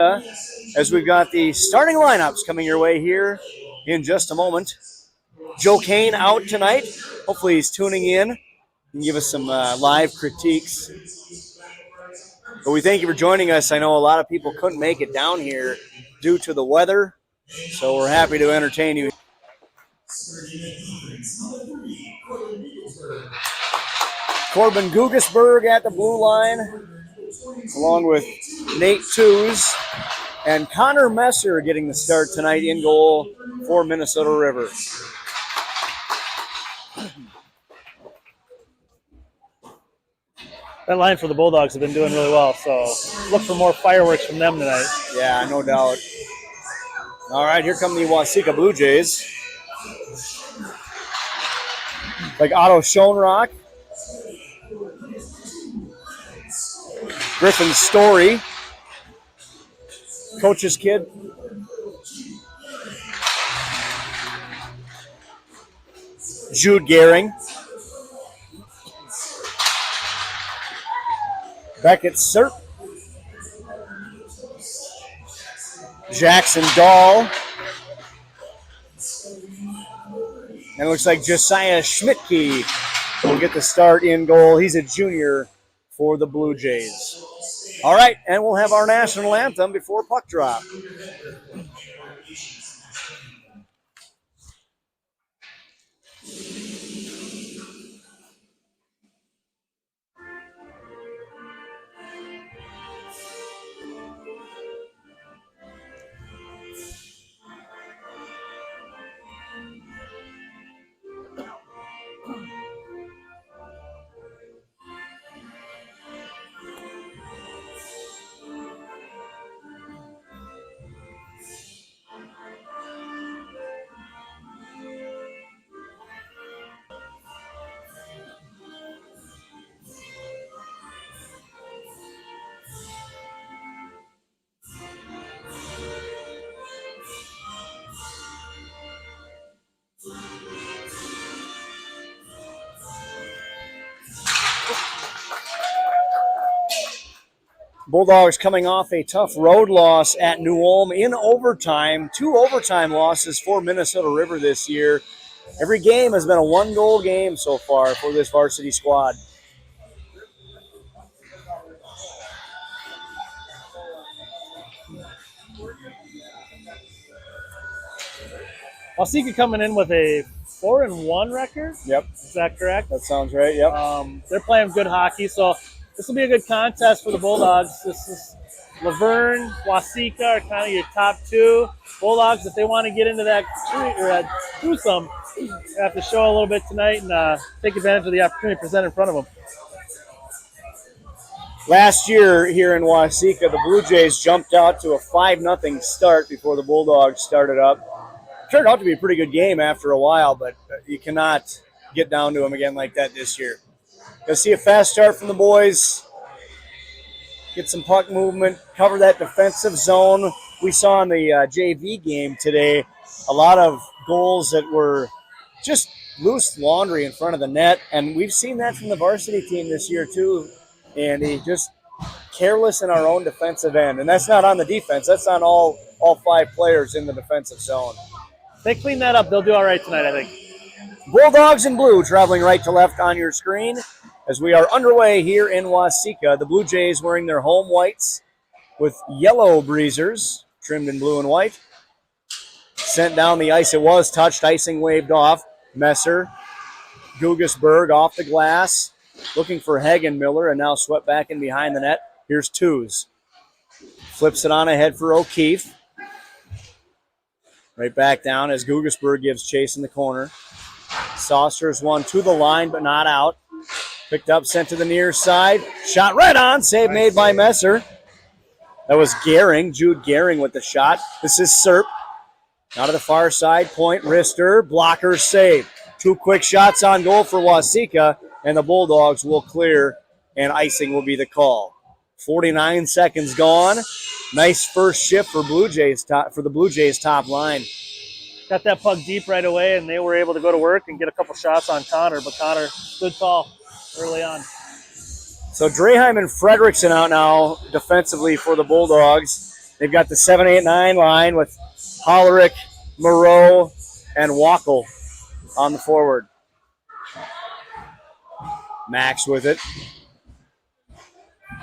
as we've got the starting lineups coming your way here in just a moment. Joe Kane out tonight. Hopefully he's tuning in and give us some live critiques. But we thank you for joining us. I know a lot of people couldn't make it down here due to the weather, so we're happy to entertain you. Corbin Gugesberg at the blue line, along with Nate Tews, and Connor Messer getting the start tonight in goal for Minnesota River. That line for the Bulldogs have been doing really well, so look for more fireworks from them tonight. Yeah, no doubt. All right, here come the Waseca Blue Jays. Like Otto Schoenrock, Griffin Story, coach's kid. Jude Gehring. Beckett Serp. Jackson Dahl. And it looks like Josiah Schmidtke will get the start in goal. He's a junior for the Blue Jays. All right, and we'll have our national anthem before puck drop. Bulldogs coming off a tough road loss at New Ulm in overtime. 2 overtime losses for Minnesota River this year. Every game has been a 1-goal game so far for this varsity squad. Waseca coming in with a 4-1 record. Yep. Is that correct? That sounds right, yep. They're playing good hockey, so this will be a good contest for the Bulldogs. This is Laverne, Waseca are kind of your top two. Bulldogs, if they want to get into that twosome, they have to show a little bit tonight and take advantage of the opportunity presented in front of them. Last year here in Waseca, the Blue Jays jumped out to a 5-0 start before the Bulldogs started up. Turned out to be a pretty good game after a while, but you cannot get down to them again like that this year. You'll see a fast start from the boys, get some puck movement, cover that defensive zone. We saw in the JV game today a lot of goals that were just loose laundry in front of the net, and we've seen that from the varsity team this year too, Andy. Just careless in our own defensive end, and that's not on the defense. That's on all 5 players in the defensive zone. If they clean that up, they'll do all right tonight, I think. Bulldogs in blue traveling right to left on your screen as we are underway here in Waseca. The Blue Jays wearing their home whites with yellow breezers trimmed in blue and white. Sent down the ice. It was touched. Icing waved off. Messer, Gugesberg off the glass. Looking for Hagenmiller and now swept back in behind the net. Here's Tews. Flips it on ahead for O'Keefe. Right back down as Gugesberg gives chase in the corner. Saucers one to the line, but not out. Picked up, sent to the near side. Shot right on. Save made by Messer. That was Gehring. Jude Gehring with the shot. This is Serp. Out of the far side. Point, wrister. Blocker save. 2 quick shots on goal for Waseca, and the Bulldogs will clear, and icing will be the call. 49 seconds gone. Nice first shift for the Blue Jays top line. Got that puck deep right away, and they were able to go to work and get a couple shots on Connor, but Connor stood tall early on. So Draheim and Fredrickson out now defensively for the Bulldogs. They've got the 7, 8, 9 line with Hollerick, Moreau, and Wackel on the forward. Max with it.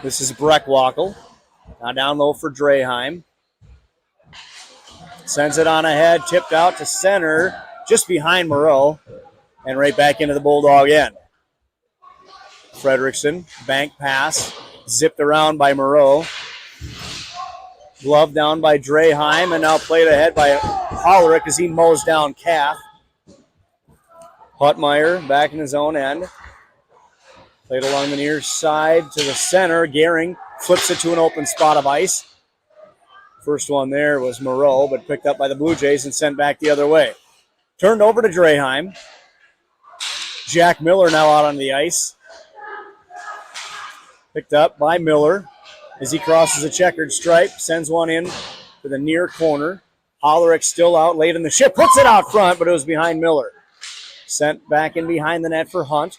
This is Breck Wackel. Now down low for Draheim. Sends it on ahead, tipped out to center, just behind Moreau, and right back into the Bulldog end. Frederickson, bank pass, zipped around by Moreau. Glove down by Draheim, and now played ahead by Hollerick as he mows down Calf. Huttmeyer back in his own end. Played along the near side to the center. Gehring flips it to an open spot of ice. First one there was Moreau, but picked up by the Blue Jays and sent back the other way. Turned over to Draheim. Jack Miller now out on the ice. Picked up by Miller as he crosses a checkered stripe. Sends one in to the near corner. Hollerick still out late in the shift. Puts it out front, but it was behind Miller. Sent back in behind the net for Hunt.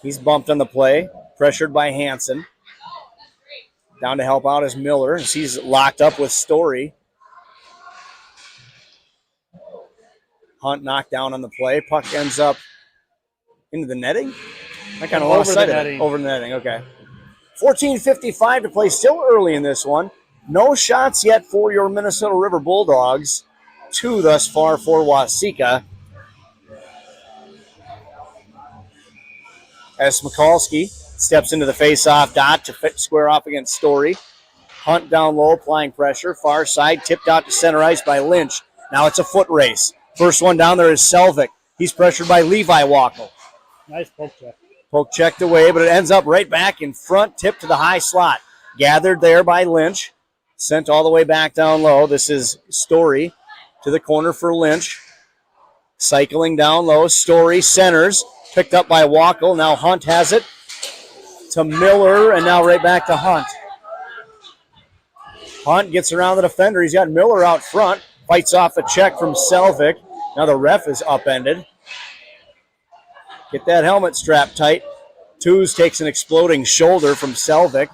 He's bumped on the play. Pressured by Hansen. Down to help out is Miller as he's locked up with Story. Hunt knocked down on the play. Puck ends up into the netting. I kind of lost sight of it. Over the netting, okay. 14:55 to play, still early in this one. No shots yet for your Minnesota River Bulldogs. 2 thus far for Waseca. As Mikulski steps into the face-off dot to square off against Story. Hunt down low, applying pressure. Far side, tipped out to center ice by Lynch. Now it's a foot race. First one down there is Selvik. He's pressured by Levi Wackel. Nice poke check. Poke checked away, but it ends up right back in front, tipped to the high slot. Gathered there by Lynch. Sent all the way back down low. This is Story to the corner for Lynch. Cycling down low. Story centers. Picked up by Wackel. Now Hunt has it to Miller, and now right back to Hunt. Hunt gets around the defender. He's got Miller out front. Fights off a check from Selvik. Now the ref is upended. Get that helmet strapped tight. Twos takes an exploding shoulder from Selvik.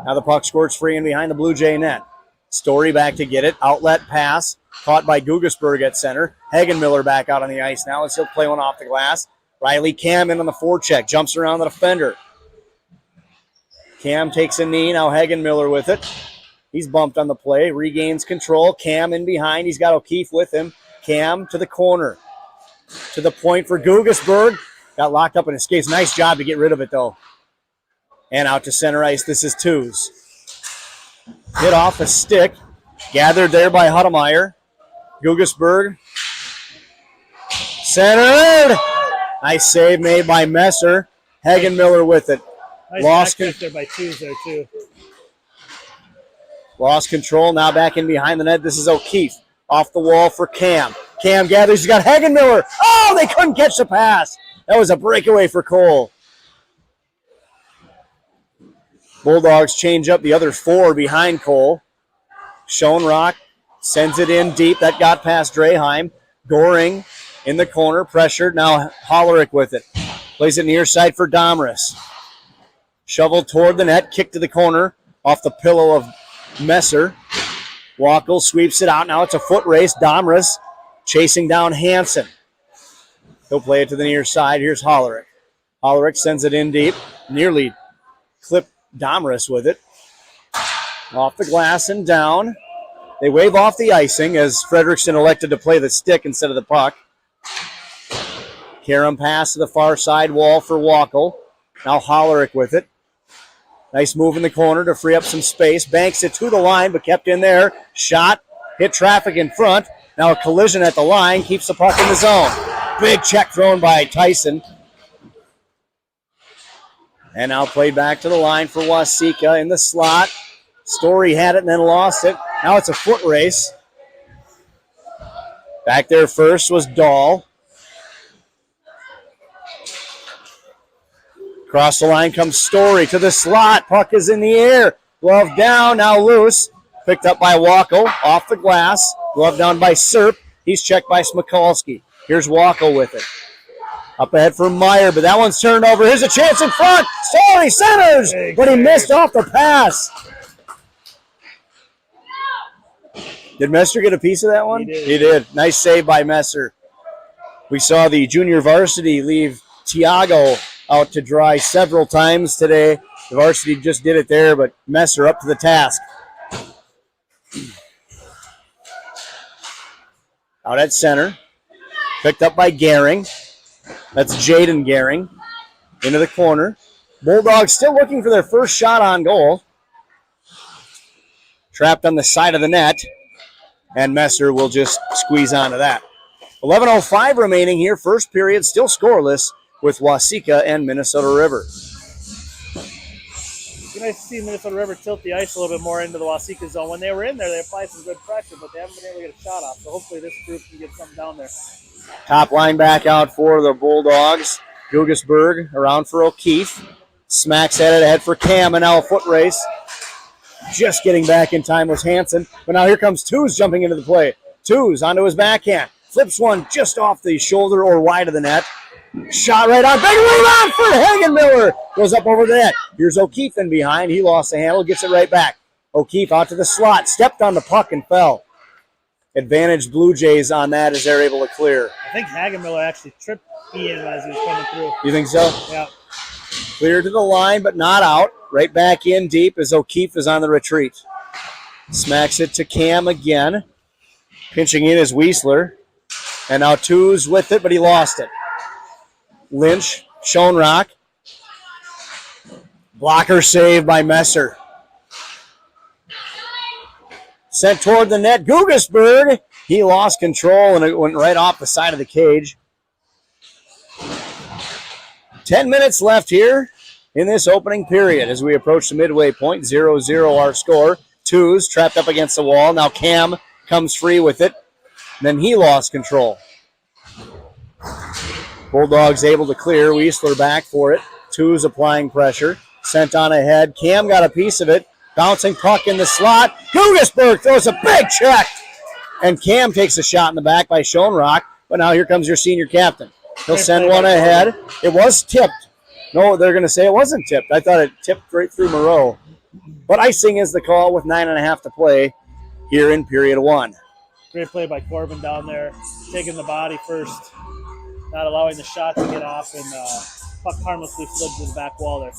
Now the puck squirts free in behind the Blue Jay net. Story back to get it. Outlet pass. Caught by Gugasberg at center. Hagenmiller back out on the ice now as he'll play one off the glass. Riley Cam in on the forecheck. Jumps around the defender. Cam takes a knee. Now Hagenmiller with it. He's bumped on the play. Regains control. Cam in behind. He's got O'Keefe with him. Cam to the corner. To the point for Gugasberg. Got locked up in his skates. Nice job to get rid of it, though. And out to center ice. This is Twos. Hit off a stick. Gathered there by Huttmeyer. Gugasberg. Centered. Nice save made by Messer. Hagenmiller with it. Nice lost there by Twos there, too. Lost control. Now back in behind the net. This is O'Keefe. Off the wall for Cam. Cam gathers. He's got Hagenmiller. Oh, they couldn't catch the pass. That was a breakaway for Cole. Bulldogs change up the other 4 behind Cole. Schoenrock sends it in deep. That got past Draheim. Goring in the corner. Pressured. Now Hollerick with it. Plays it near side for Domris. Shoveled toward the net. Kick to the corner. Off the pillow of Messer. Wackel sweeps it out. Now it's a foot race. Domris chasing down Hansen. He'll play it to the near side. Here's Hollerick. Hollerick sends it in deep. Nearly clipped Domris with it. Off the glass and down. They wave off the icing as Frederickson elected to play the stick instead of the puck. Karam pass to the far side wall for Wackel. Now Hollerick with it. Nice move in the corner to free up some space. Banks it to the line, but kept in there. Shot. Hit traffic in front. Now a collision at the line. Keeps the puck in the zone. Big check thrown by Tyson. And now played back to the line for Waseca in the slot. Story had it and then lost it. Now it's a foot race. Back there first was Dahl. Across the line comes Story to the slot. Puck is in the air. Glove down, now loose. Picked up by Wackel, off the glass. Glove down by Serp. He's checked by Smikulski. Here's Wackel with it. Up ahead for Meyer, but that one's turned over. Here's a chance in front. Story centers, but he missed off the pass. Did Messer get a piece of that one? He did. Nice save by Messer. We saw the junior varsity leave Tiago out to dry several times today. The varsity just did it there, but Messer up to the task. Out at center. Picked up by Gehring. That's Jaden Gehring. Into the corner. Bulldogs still looking for their first shot on goal. Trapped on the side of the net. And Messer will just squeeze onto that. 11:05 remaining here. First period still scoreless with Waseca and Minnesota River. It's nice to see Minnesota River tilt the ice a little bit more into the Waseca zone. When they were in there, they applied some good pressure, but they haven't been able to get a shot off. So hopefully this group can get something down there. Top line back out for the Bulldogs. Gugesberg around for O'Keefe. Smacks at it ahead for Cam, and now a foot race. Just getting back in time was Hansen. But now here comes Tews jumping into the play. Tews onto his backhand. Flips one just off the shoulder or wide of the net. Shot right on. Big rebound for Hagenmiller. Goes up over the net. Here's O'Keefe in behind. He lost the handle. Gets it right back. O'Keefe out to the slot. Stepped on the puck and fell. Advantage Blue Jays on that as they're able to clear. I think Hagenmiller actually tripped Ian as he was coming through. You think so? Yeah. Clear to the line, but not out. Right back in deep as O'Keefe is on the retreat. Smacks it to Cam again. Pinching in is Wiesler. And now Tews with it, but he lost it. Lynch, Schoenrock. Blocker save by Messer. Sent toward the net. Gugesberg. He lost control and it went right off the side of the cage. 10 minutes left here in this opening period as we approach the midway point. 0-0 our score. Tews trapped up against the wall. Now Cam comes free with it. Then he lost control. Bulldogs able to clear. Wiesler back for it. Tews applying pressure. Sent on ahead. Cam got a piece of it. Bouncing puck in the slot. Gugesberg throws a big check. And Cam takes a shot in the back by Schoenrock. But now here comes your senior captain. He'll send one ahead. It was tipped. No, they're going to say it wasn't tipped. I thought it tipped right through Moreau. But icing is the call with 9.5 to play here in period one. Great play by Corbin down there, taking the body first, not allowing the shot to get off, and puck harmlessly slid to the back wall there.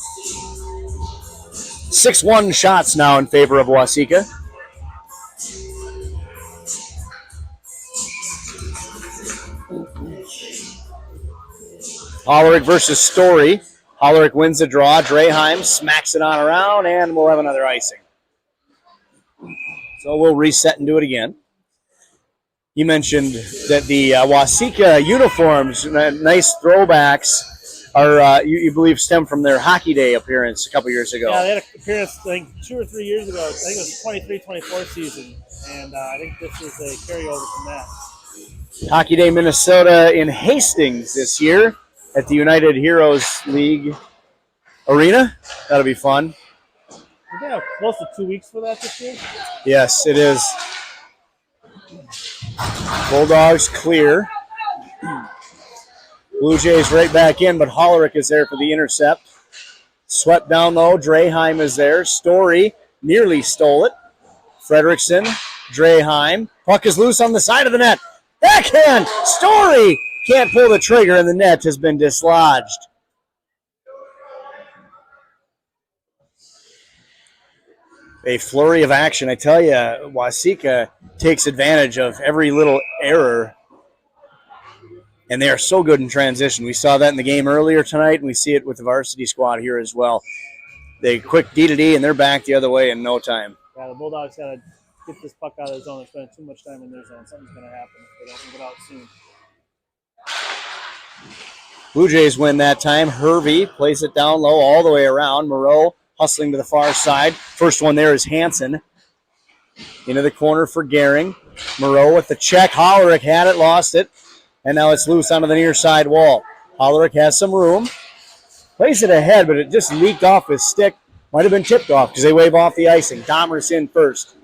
6-1 shots now in favor of Waseca. Hollerick versus Story. Hollerick wins the draw. Draheim smacks it on around, and we'll have another icing. So we'll reset and do it again. You mentioned that the Waseca uniforms, nice throwbacks, are you believe stem from their Hockey Day appearance a couple years ago. Yeah, they had an appearance, I think, 2 or 3 years ago. I think it was 23-24 season, and I think this is a carryover from that. Hockey Day Minnesota in Hastings this year at the United Heroes League Arena. That'll be fun. We have close to 2 weeks for that this year. Yes, it is. Bulldogs clear. Blue Jays right back in, but Hollerick is there for the intercept. Swept down low. Draheim is there. Story nearly stole it. Frederickson, Draheim. Puck is loose on the side of the net. Backhand. Story can't pull the trigger, and the net has been dislodged. A flurry of action. I tell you, Waseca takes advantage of every little error, and they are so good in transition. We saw that in the game earlier tonight, and we see it with the varsity squad here as well. They quick D-to-D, and they're back the other way in no time. Yeah, the Bulldogs got to get this puck out of the zone. They're spending too much time in their zone. Something's going to happen if they don't get out soon. Blue Jays win that time. Hervey plays it down low all the way around. Moreau hustling to the far side. First one there is Hansen. Into the corner for Gehring. Moreau with the check. Hollerick had it, lost it. And now it's loose onto the near side wall. Hollerick has some room. Plays it ahead, but it just leaked off his stick. Might have been tipped off because they wave off the icing. Domers in first.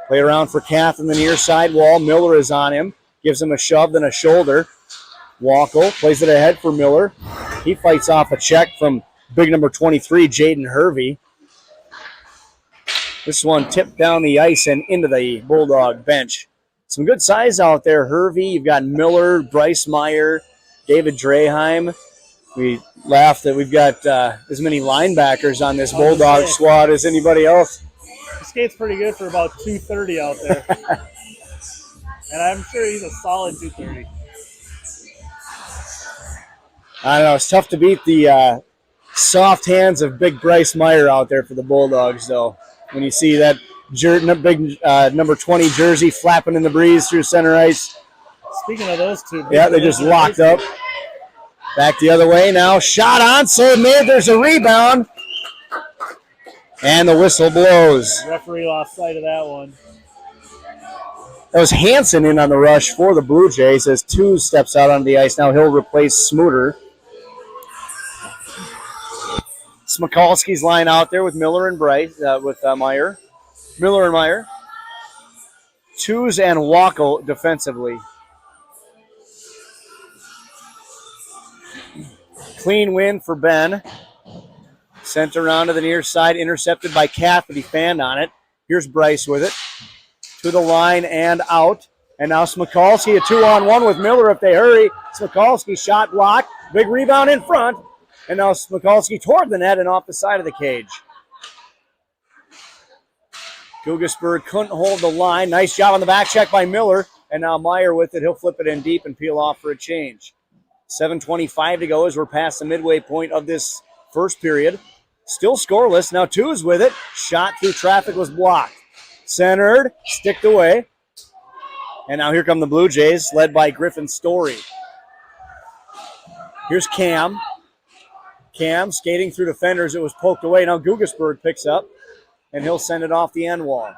Play around for Kath in the near side wall. Miller is on him. Gives him a shove, then a shoulder. Wackel plays it ahead for Miller. He fights off a check from big number 23, Jaden Hervey. This one tipped down the ice and into the Bulldog bench. Some good size out there, Hervey. You've got Miller, Bryce Meyer, David Draheim. We laughed that we've got as many linebackers on this Bulldog squad as anybody else. He skates pretty good for about 230 out there. And I'm sure he's a solid 230. I don't know. It's tough to beat the soft hands of big Bryce Meyer out there for the Bulldogs, though. When you see that big number 20 jersey flapping in the breeze through center ice. Speaking of those two. Yeah, they just locked up. Back the other way now. Shot on, save made. There's a rebound. And the whistle blows. Referee lost sight of that one. That was Hansen in on the rush for the Blue Jays as Two steps out onto the ice. Now he'll replace Smuter. Smikalski's line out there with Miller and Bryce, with Meyer. Miller and Meyer. Twos and Wackel defensively. Clean win for Ben. Sent around to the near side, intercepted by Kath, but he fanned on it. Here's Bryce with it. To the line and out. And now Smikalski, a 2-on-1 with Miller if they hurry. Smikalski shot blocked. Big rebound in front. And now Smikalski toward the net and off the side of the cage. Gugasburg couldn't hold the line. Nice job on the back check by Miller. And now Meyer with it. He'll flip it in deep and peel off for a change. 7:25 to go as we're past the midway point of this first period. Still scoreless. Now Two's with it. Shot through traffic was blocked. Centered. Sticked away. And now here come the Blue Jays, led by Griffin Story. Here's Cam. Cam skating through defenders. It was poked away. Now Gugasburg picks up, and he'll send it off the end wall.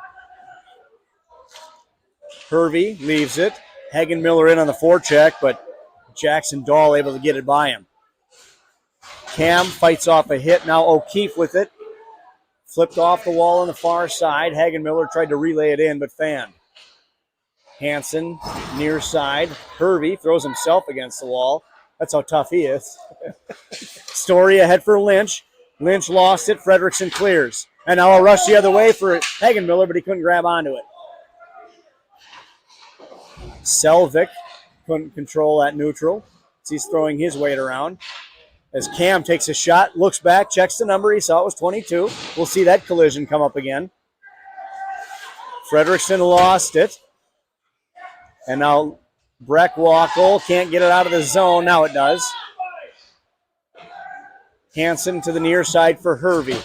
Hervey leaves it. Hagen Miller in on the forecheck, but Jackson Dahl able to get it by him. Cam fights off a hit. Now O'Keefe with it. Flipped off the wall on the far side. Hagen Miller tried to relay it in, but fanned. Hansen, near side. Hervey throws himself against the wall. That's how tough he is. Story ahead for Lynch. Lynch lost it. Fredrickson clears. And now a rush the other way for Hagen Miller, but he couldn't grab onto it. Selvik couldn't control that neutral. He's throwing his weight around. As Cam takes a shot, looks back, checks the number. He saw it was 22. We'll see that collision come up again. Fredrickson lost it. And now Breck Wackel can't get it out of the zone. Now it does. Hansen to the near side for Hervey.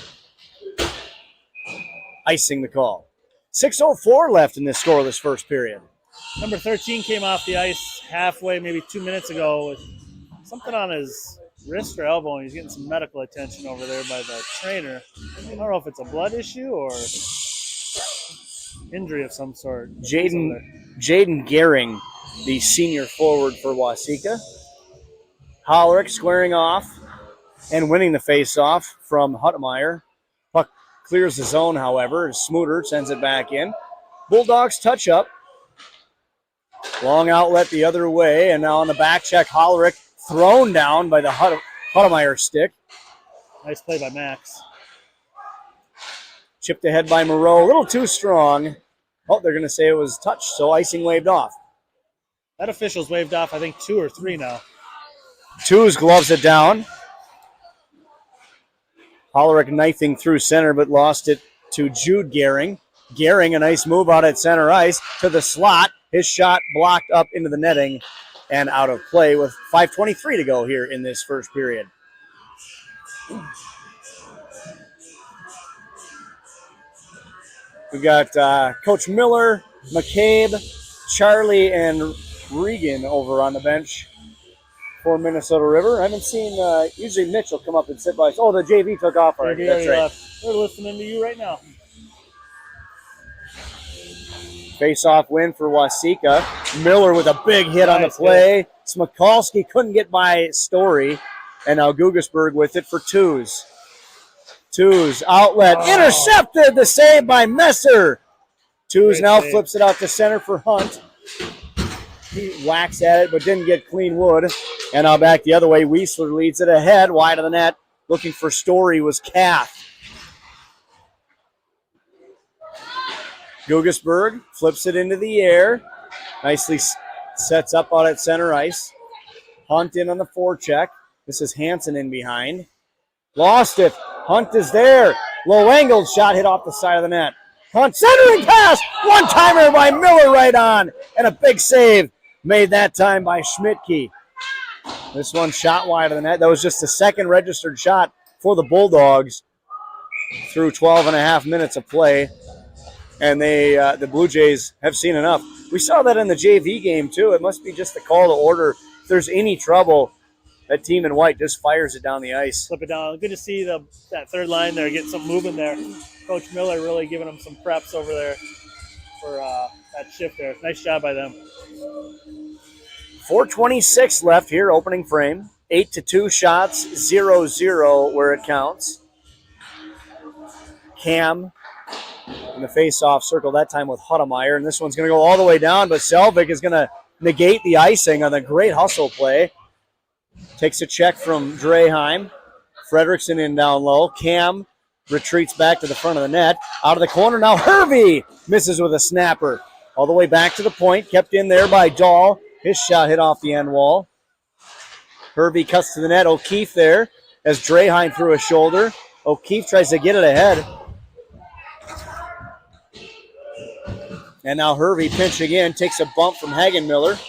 Icing the call. 6:04 left in this scoreless first period. Number 13 came off the ice halfway, maybe 2 minutes ago, with something on his wrist or elbow, and he's getting some medical attention over there by the trainer. I don't know if it's a blood issue or injury of some sort. Jaden Gehring, the senior forward for Waseca. Hollerick squaring off and winning the face-off from Huttemeyer. Puck clears the zone, however. Smuter sends it back in. Bulldogs touch up. Long outlet the other way, and now on the back check, Hollerick thrown down by the Huttemeyer stick. Nice play by Max. Chipped ahead by Moreau. A little too strong. Oh, they're going to say it was touched, so icing waved off. That official's waved off, I think, 2 or 3 now. Two's gloves it down. Hollerick knifing through center, but lost it to Jude Gehring. Gehring, a nice move out at center ice to the slot. His shot blocked up into the netting and out of play with 5:23 to go here in this first period. We've got Coach Miller, McCabe, Charlie, and Regan over on the bench for Minnesota River. I haven't seen, usually Mitch will come up and sit by us. Oh, the JV took off already. That's right. They're listening to you right now. Face-off win for Waseca. Miller with a big hit on the play. Smikalski couldn't get by Story. And now Gugasburg with it for Twos. Twos, outlet, intercepted, the save by Messer. Twos now flips it out to center for Hunt. He whacks at it, but didn't get clean wood. And now back the other way, Weisler leads it ahead, wide of the net. Looking for Story was Kath. Gugesberg flips it into the air. Nicely sets up out at center ice. Hunt in on the forecheck. This is Hansen in behind. Lost it. Hunt is there. Low angled shot hit off the side of the net. Hunt centering pass. One-timer by Miller right on. And a big save made that time by Schmidtke. This one shot wide of the net. That was just the second registered shot for the Bulldogs through 12 and a half minutes of play. And the Blue Jays have seen enough. We saw that in the JV game, too. It must be just a call to order. If there's any trouble, that team in white just fires it down the ice. Flip it down. Good to see that third line there get some movement there. Coach Miller really giving them some preps over there for that shift there. Nice job by them. 4:26 left here, opening frame. 8-2 shots, 0-0 where it counts. Cam in the face-off circle that time with Huttemeyer, and this one's going to go all the way down, but Selvig is going to negate the icing on the great hustle play. Takes a check from Draheim. Fredrickson in down low. Cam retreats back to the front of the net. Out of the corner now, Hervey misses with a snapper. All the way back to the point, kept in there by Dahl. His shot hit off the end wall. Hervey cuts to the net. O'Keefe there as Draheim threw a shoulder. O'Keefe tries to get it ahead. And now Hervey pinching in, takes a bump from Hagenmiller.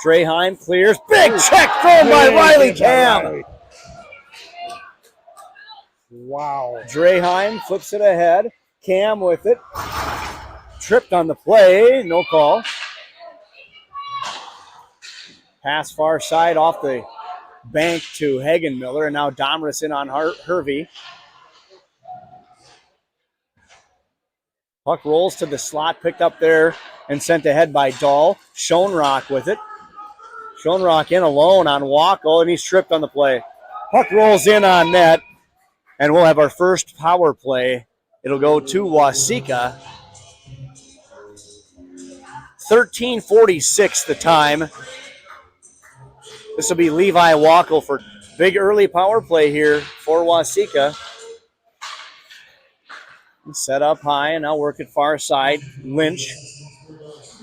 Draheim clears. Big check thrown by Riley Cam. Wow. Draheim flips it ahead. Cam with it. Tripped on the play. No call. Pass far side off the bank to Hagenmiller. And now Domris in on Hervey. Puck rolls to the slot, picked up there and sent ahead by Dahl. Schoenrock with it. Schoenrock in alone on Wackel, and he's tripped on the play. Puck rolls in on net, and we'll have our first power play. It'll go to Waseca. 13:46 the time. This will be Levi Wackel for big early power play here for Waseca. Set up high, and now work it far side. Lynch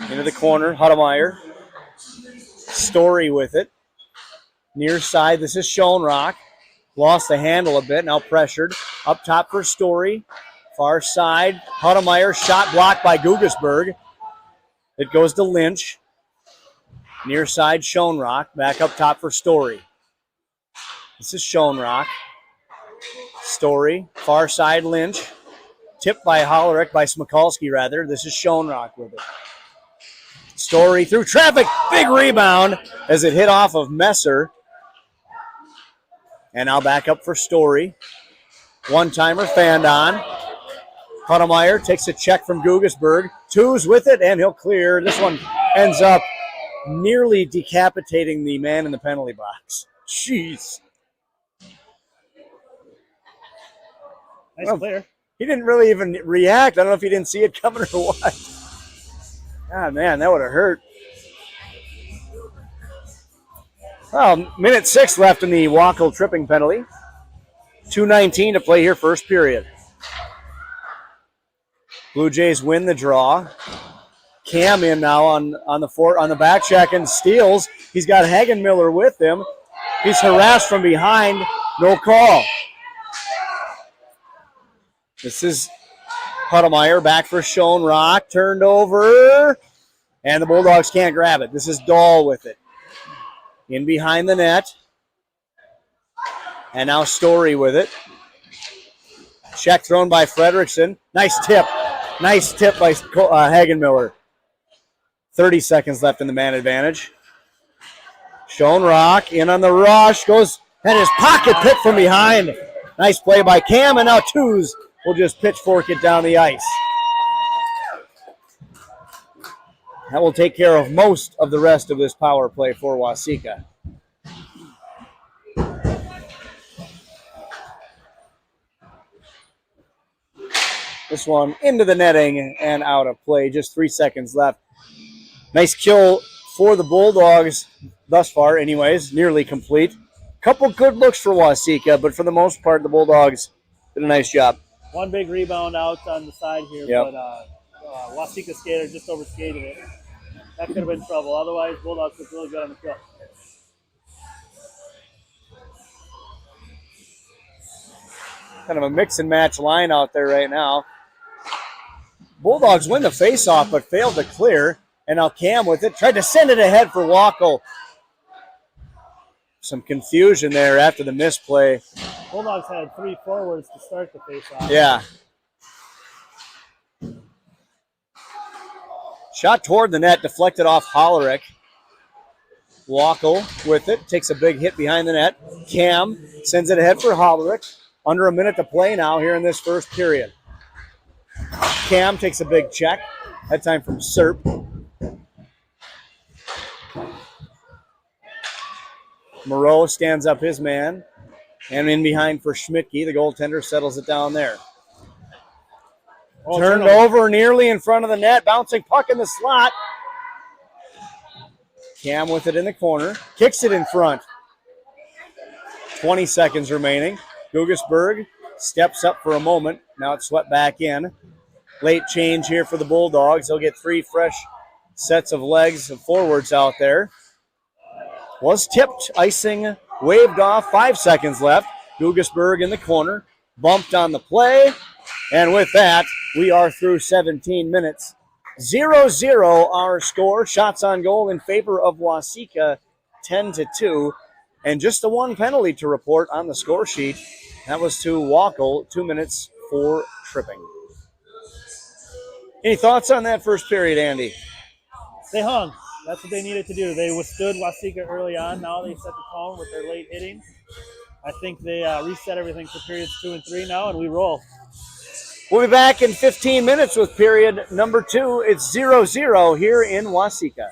into the corner. Huttemeyer. Story with it. Near side, this is Schoenrock. Lost the handle a bit, now pressured. Up top for Story. Far side, Huttemeyer. Shot blocked by Gugesberg. It goes to Lynch. Near side, Schoenrock. Back up top for Story. This is Schoenrock. Story. Far side, Lynch. Tipped by Hollerich, by Smikalski rather. This is Schoenrock with it. Story through traffic. Big rebound as it hit off of Messer. And now back up for Story. One-timer fanned on. Huttemeyer takes a check from Gugesberg. Two's with it, and he'll clear. This one ends up nearly decapitating the man in the penalty box. Jeez. Nice clear. He didn't really even react. I don't know if he didn't see it coming or what. God, man, that would have hurt. Well, minute 6 left in the Wackel tripping penalty. 2:19 to play here, first period. Blue Jays win the draw. Cam in now on the back check and steals. He's got Hagenmiller with him. He's harassed from behind. No call. This is Huttemeyer back for Schoenrock. Turned over. And the Bulldogs can't grab it. This is Dahl with it. In behind the net. And now Story with it. Check thrown by Fredrickson. Nice tip. Nice tip by Hagenmiller. 30 seconds left in the man advantage. Schoenrock in on the rush. Goes and his pocket picked from behind. Nice play by Cam. And now Twos will just pitchfork it down the ice. That will take care of most of the rest of this power play for Waseca. This one into the netting and out of play. Just 3 seconds left. Nice kill for the Bulldogs thus far anyways. Nearly complete. Couple good looks for Waseca, but for the most part, the Bulldogs did a nice job. One big rebound out on the side here, yep. But Waseca skater just over skated it. That could have been trouble. Otherwise, Bulldogs looked really good on the kill. Kind of a mix and match line out there right now. Bulldogs win the faceoff, but failed to clear. And now Cam with it. Tried to send it ahead for Wackel. Some confusion there after the misplay. Bulldogs had 3 forwards to start the faceoff. Yeah. Shot toward the net, deflected off Hollerick. Wackel with it, takes a big hit behind the net. Cam sends it ahead for Hollerick. Under a minute to play now here in this first period. Cam takes a big check. That time from Serp. Moreau stands up his man. And in behind for Schmidtke. The goaltender settles it down there. Turned over nearly in front of the net. Bouncing puck in the slot. Cam with it in the corner. Kicks it in front. 20 seconds remaining. Gugesberg steps up for a moment. Now it's swept back in. Late change here for the Bulldogs. They'll get 3 fresh sets of legs of forwards out there. Was tipped. Icing waved off. 5 seconds left. Gugesberg in the corner. Bumped on the play. And with that, we are through 17 minutes. 0-0 our score. Shots on goal in favor of Waseca, 10-2. And just the 1 penalty to report on the score sheet. That was to Wackel, 2 minutes for tripping. Any thoughts on that first period, Andy? They hung. That's what they needed to do. They withstood Waseca early on. Now they set the tone with their late hitting. I think they reset everything for periods 2 and 3 now, and we roll. We'll be back in 15 minutes with period number 2. It's 0-0 here in Waseca.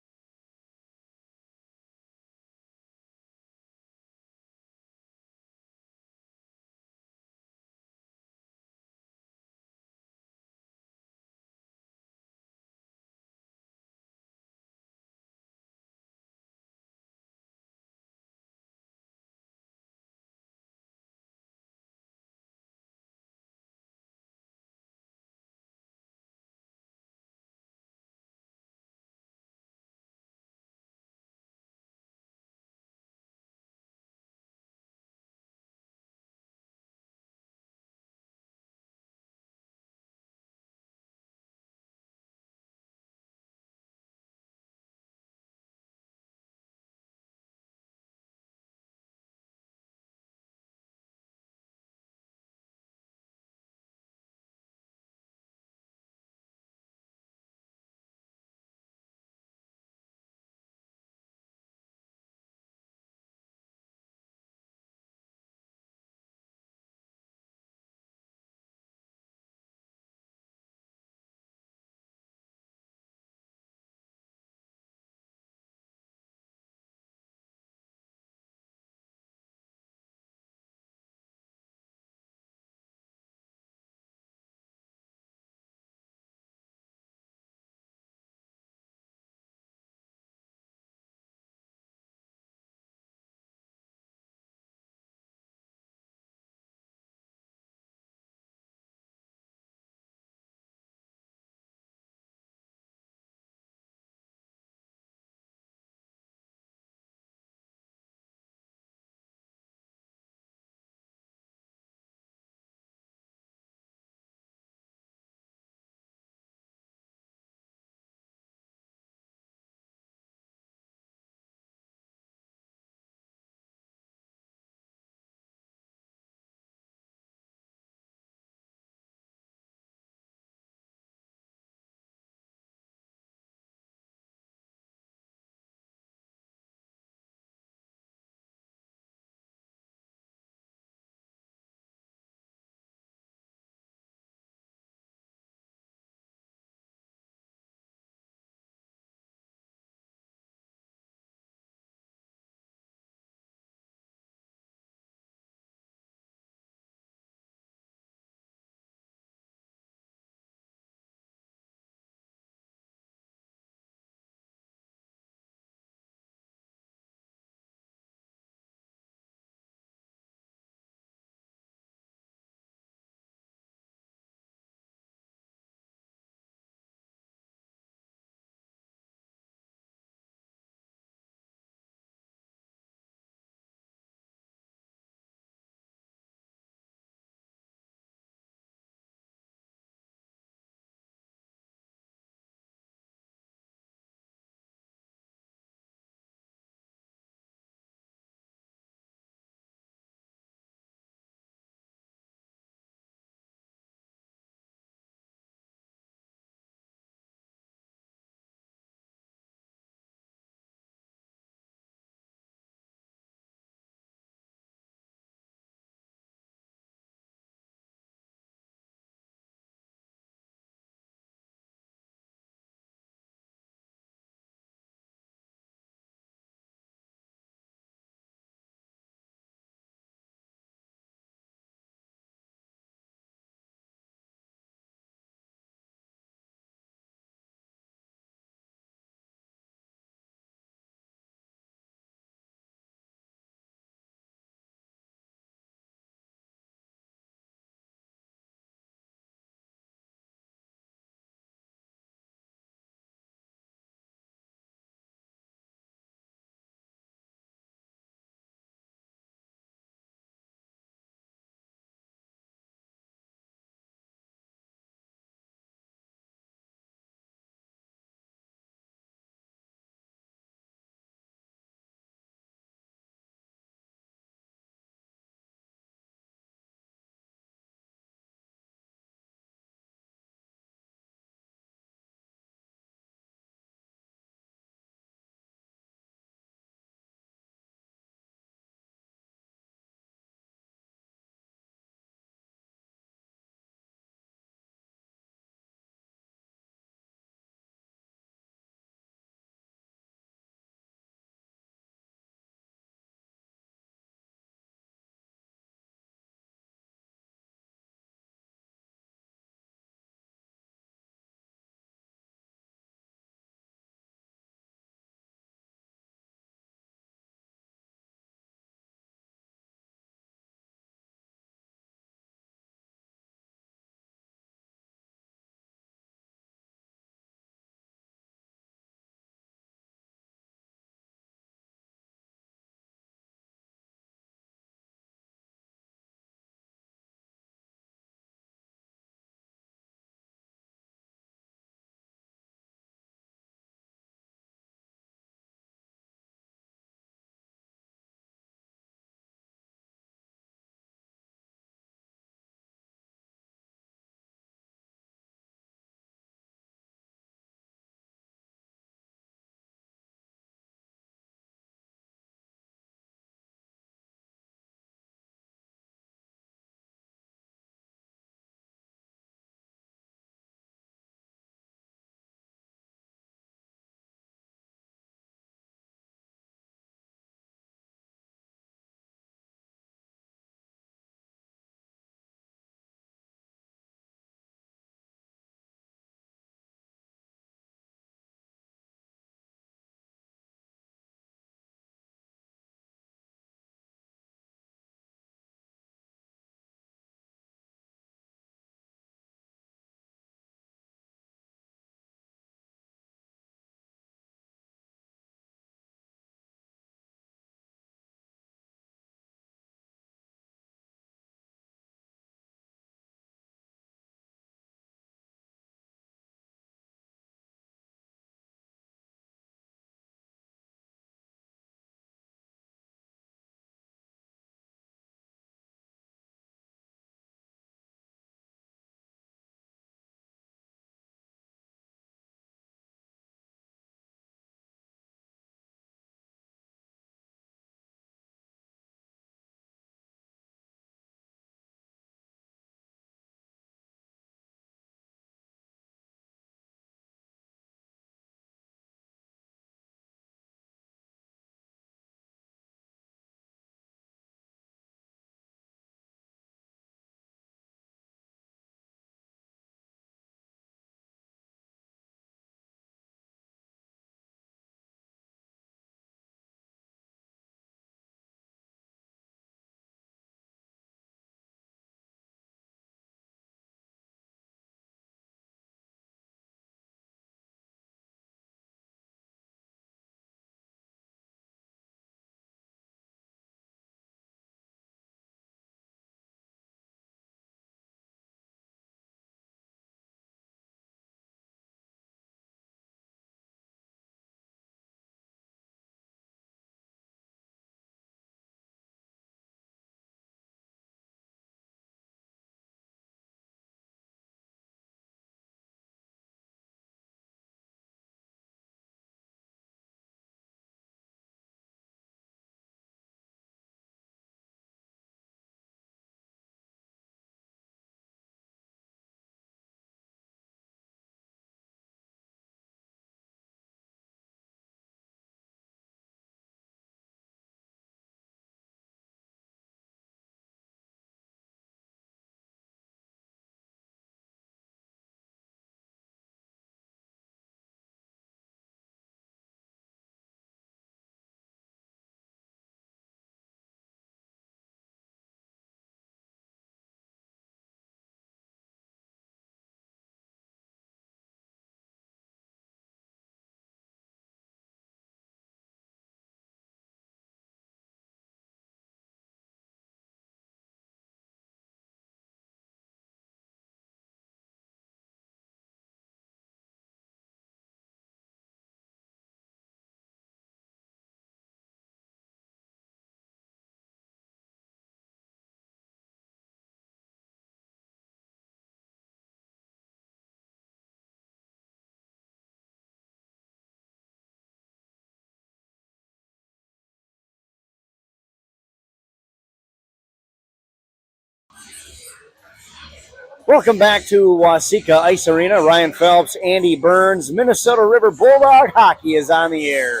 Welcome back to Waseca Ice Arena. Ryan Phelps, Andy Burns, Minnesota River Bulldog hockey is on the air.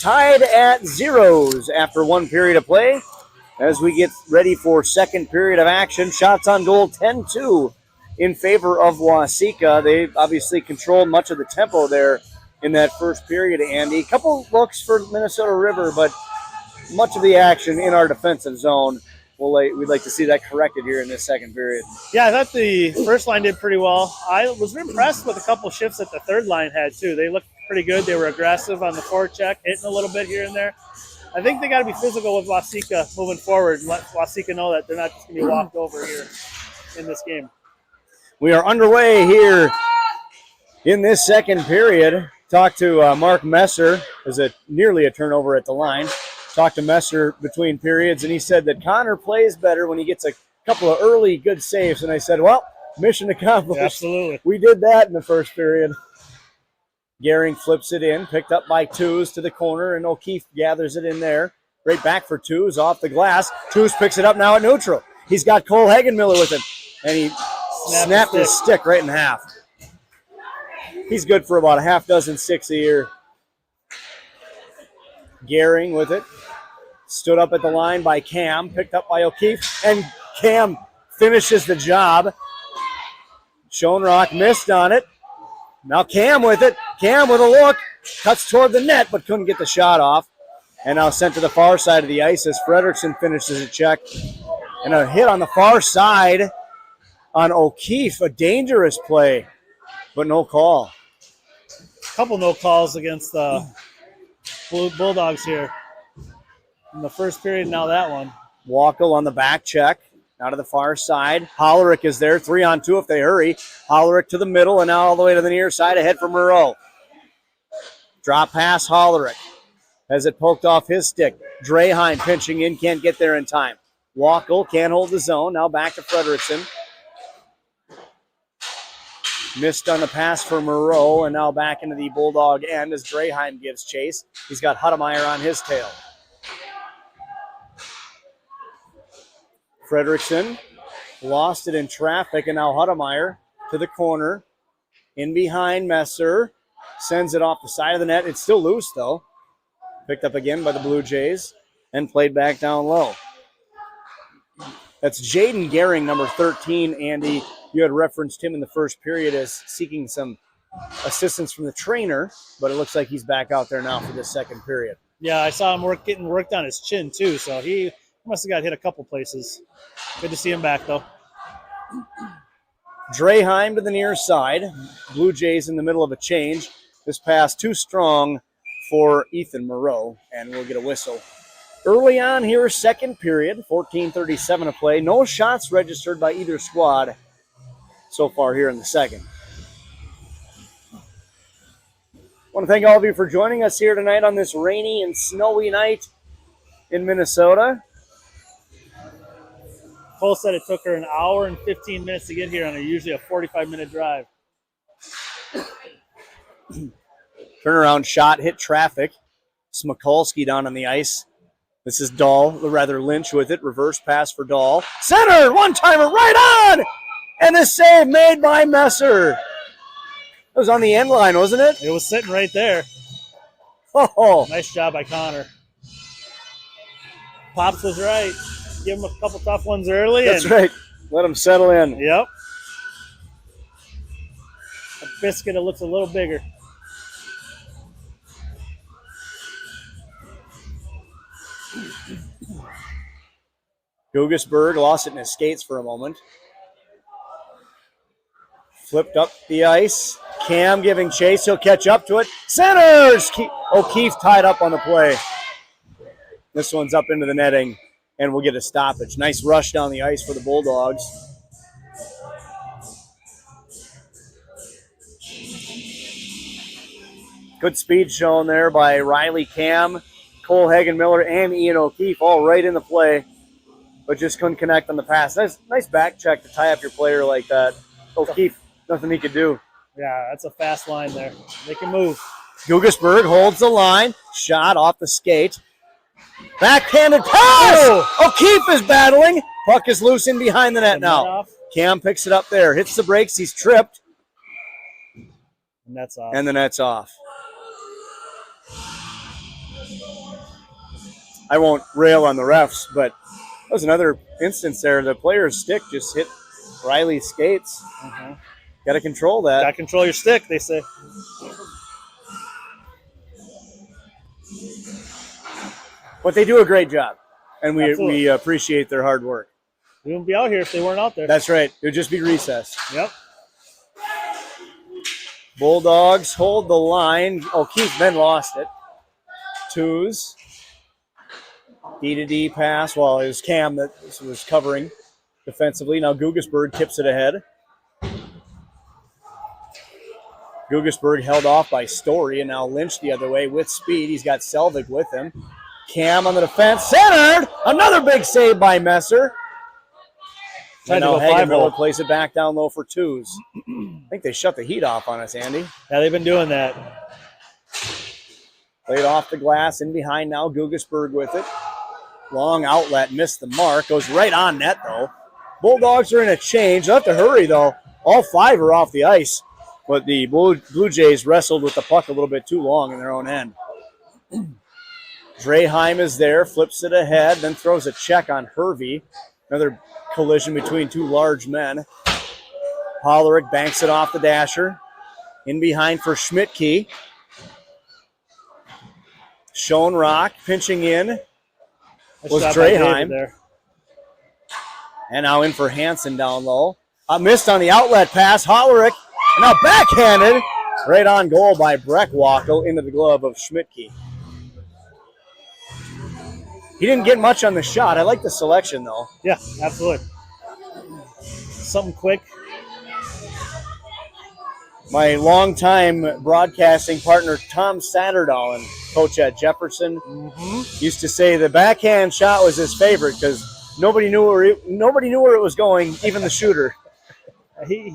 Tied at zeros after one period of play. As we get ready for second period of action, shots on goal 10-2 in favor of Waseca. They obviously controlled much of the tempo there in that first period, Andy. Couple looks for Minnesota River, but much of the action in our defensive zone. We'd like to see that corrected here in this second period. Yeah, I thought the first line did pretty well. I was impressed with a couple shifts that the third line had, too. They looked pretty good. They were aggressive on the forecheck, hitting a little bit here and there. I think they got to be physical with Waseca moving forward and let Waseca know that they're not just going to be walked over here in this game. We are underway here in this second period. Talked to Mark Messer. There's nearly a turnover at the line. Talked to Messer between periods, and he said that Connor plays better when he gets a couple of early good saves. And I said, well, mission accomplished. Yeah, absolutely. We did that in the first period. Gehring flips it in, picked up by Twos to the corner, and O'Keefe gathers it in there. Right back for Twos off the glass. Twos picks it up now at neutral. He's got Cole Hagenmiller with him, and he snapped his stick right in half. He's good for about a half dozen sticks a year. Gehring with it. Stood up at the line by Cam, picked up by O'Keefe, and Cam finishes the job. Schoenrock missed on it. Now Cam with it. Cam with a look. Cuts toward the net, but couldn't get the shot off. And now sent to the far side of the ice as Frederickson finishes a check. And a hit on the far side on O'Keefe. A dangerous play, but no call. Couple no calls against the Bulldogs here. In the first period, now that one. Wackel on the back check. Now to the far side. Hollerick is there. 3-on-2 if they hurry. Hollerick to the middle and now all the way to the near side ahead for Moreau. Drop pass Hollerick. Has it poked off his stick. Draheim pinching in. Can't get there in time. Wackel can't hold the zone. Now back to Frederickson. Missed on the pass for Moreau and now back into the Bulldog end as Draheim gives chase. He's got Hudemeyer on his tail. Frederickson lost it in traffic, and now Hudemeyer to the corner. In behind Messer. Sends it off the side of the net. It's still loose, though. Picked up again by the Blue Jays and played back down low. That's Jaden Gehring, number 13, Andy. You had referenced him in the first period as seeking some assistance from the trainer, but it looks like he's back out there now for this second period. Yeah, I saw him getting worked on his chin, too, so he must have got hit a couple places. Good to see him back, though. Draheim to the near side. Blue Jays in the middle of a change. This pass too strong for Ethan Moreau, and we'll get a whistle. Early on here, second period, 14:37 to play. No shots registered by either squad so far here in the second. I want to thank all of you for joining us here tonight on this rainy and snowy night in Minnesota. Cole said it took her an hour and 15 minutes to get here on usually a 45-minute drive. Turnaround shot, hit traffic. Smikulski down on the ice. This is Dahl, or rather Lynch with it. Reverse pass for Dahl. Center, one-timer right on! And the save made by Messer. It was on the end line, wasn't it? It was sitting right there. Oh, Nice job by Connor. Pops was right. Give him a couple tough ones early. That's right. Let him settle in. Yep. A biscuit that looks a little bigger. Gugesberg lost it in his skates for a moment. Flipped up the ice. Cam giving chase. He'll catch up to it. Centers! O'Keefe tied up on the play. This one's up into the netting, and we'll get a stoppage. Nice rush down the ice for the Bulldogs. Good speed shown there by Riley Cam, Cole Hagenmiller, and Ian O'Keefe, all right in the play, but just couldn't connect on the pass. Nice back check to tie up your player like that. O'Keefe, nothing he could do. Yeah, that's a fast line there. They can move. Gugesberg holds the line. Shot off the skate. Backhanded pass! O'Keefe is battling. Puck is loose in behind the net now. Cam picks it up there, hits the brakes, he's tripped. And that's off. And the net's off. I won't rail on the refs, but that was another instance there. The player's stick just hit Riley's skates. Got to control that. Got to control your stick, they say. But they do a great job, and we appreciate their hard work. We wouldn't be out here if they weren't out there. That's right. It would just be recess. Yep. Bulldogs hold the line. O'Keefe then lost it. Twos. D-to-D pass. Well, it was Cam that was covering defensively. Now Gugasberg tips it ahead. Gugasberg held off by Story, and now Lynch the other way with speed. He's got Selvig with him. Cam on the defense. Centered! Another big save by Messer. And now Hagenmiller plays it back down low for twos. I think they shut the heat off on us, Andy. Yeah, they've been doing that. Played off the glass, in behind now, Gugasberg with it. Long outlet, missed the mark. Goes right on net, though. Bulldogs are in a change. They'll have to hurry, though. All five are off the ice. But the Blue Jays wrestled with the puck a little bit too long in their own end. Draheim is there, flips it ahead, then throws a check on Hervey. Another collision between two large men. Hollerick banks it off the dasher. In behind for Schmidtke. Schoenrock pinching in was Draheim. And now in for Hansen down low. Missed on the outlet pass. Hollerick. Now backhanded. Right on goal by Breckwackel into the glove of Schmidtke. He didn't get much on the shot. I like the selection, though. Yeah, absolutely. Something quick. My longtime broadcasting partner, Tom Satterdahl, and coach at Jefferson, used to say the backhand shot was his favorite because nobody knew where it was going, even the shooter. He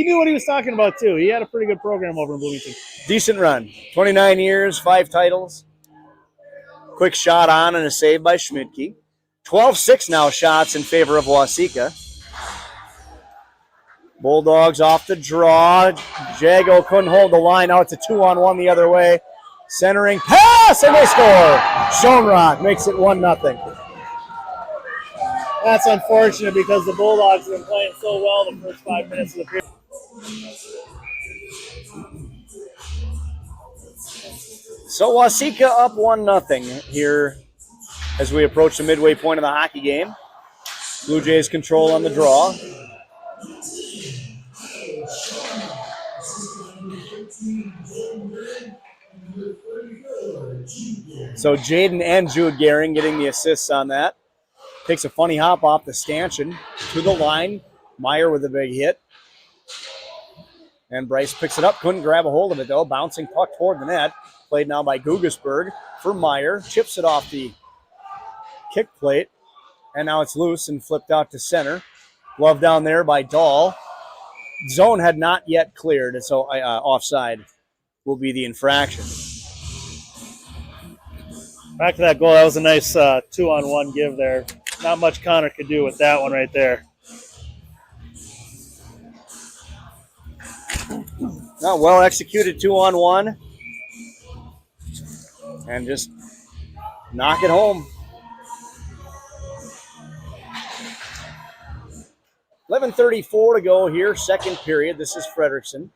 knew what he was talking about, too. He had a pretty good program over in Bloomington. Decent run. 29 years, 5 titles. Quick shot on and a save by Schmidtke. 12-6 now shots in favor of Waseca. Bulldogs off the draw. Jago couldn't hold the line. Now it's a 2-on-1 the other way. Centering pass, and they score. Schoenrock makes it 1-0. That's unfortunate because the Bulldogs have been playing so well the first 5 minutes of the period. So Waseca up 1-0 here as we approach the midway point of the hockey game. Blue Jays control on the draw. So Jaden and Jude Gehring getting the assists on that. Takes a funny hop off the stanchion to the line. Meyer with a big hit. And Bryce picks it up. Couldn't grab a hold of it, though. Bouncing puck toward the net. Played now by Gugasberg for Meyer. Chips it off the kick plate. And now it's loose and flipped out to center. Glove down there by Dahl. Zone had not yet cleared, so offside will be the infraction. Back to that goal. That was a nice 2-on-1 give there. Not much Connor could do with that one right there. Not well executed 2-on-1. And just knock it home. 11:34 to go here, second period. This is Frederickson.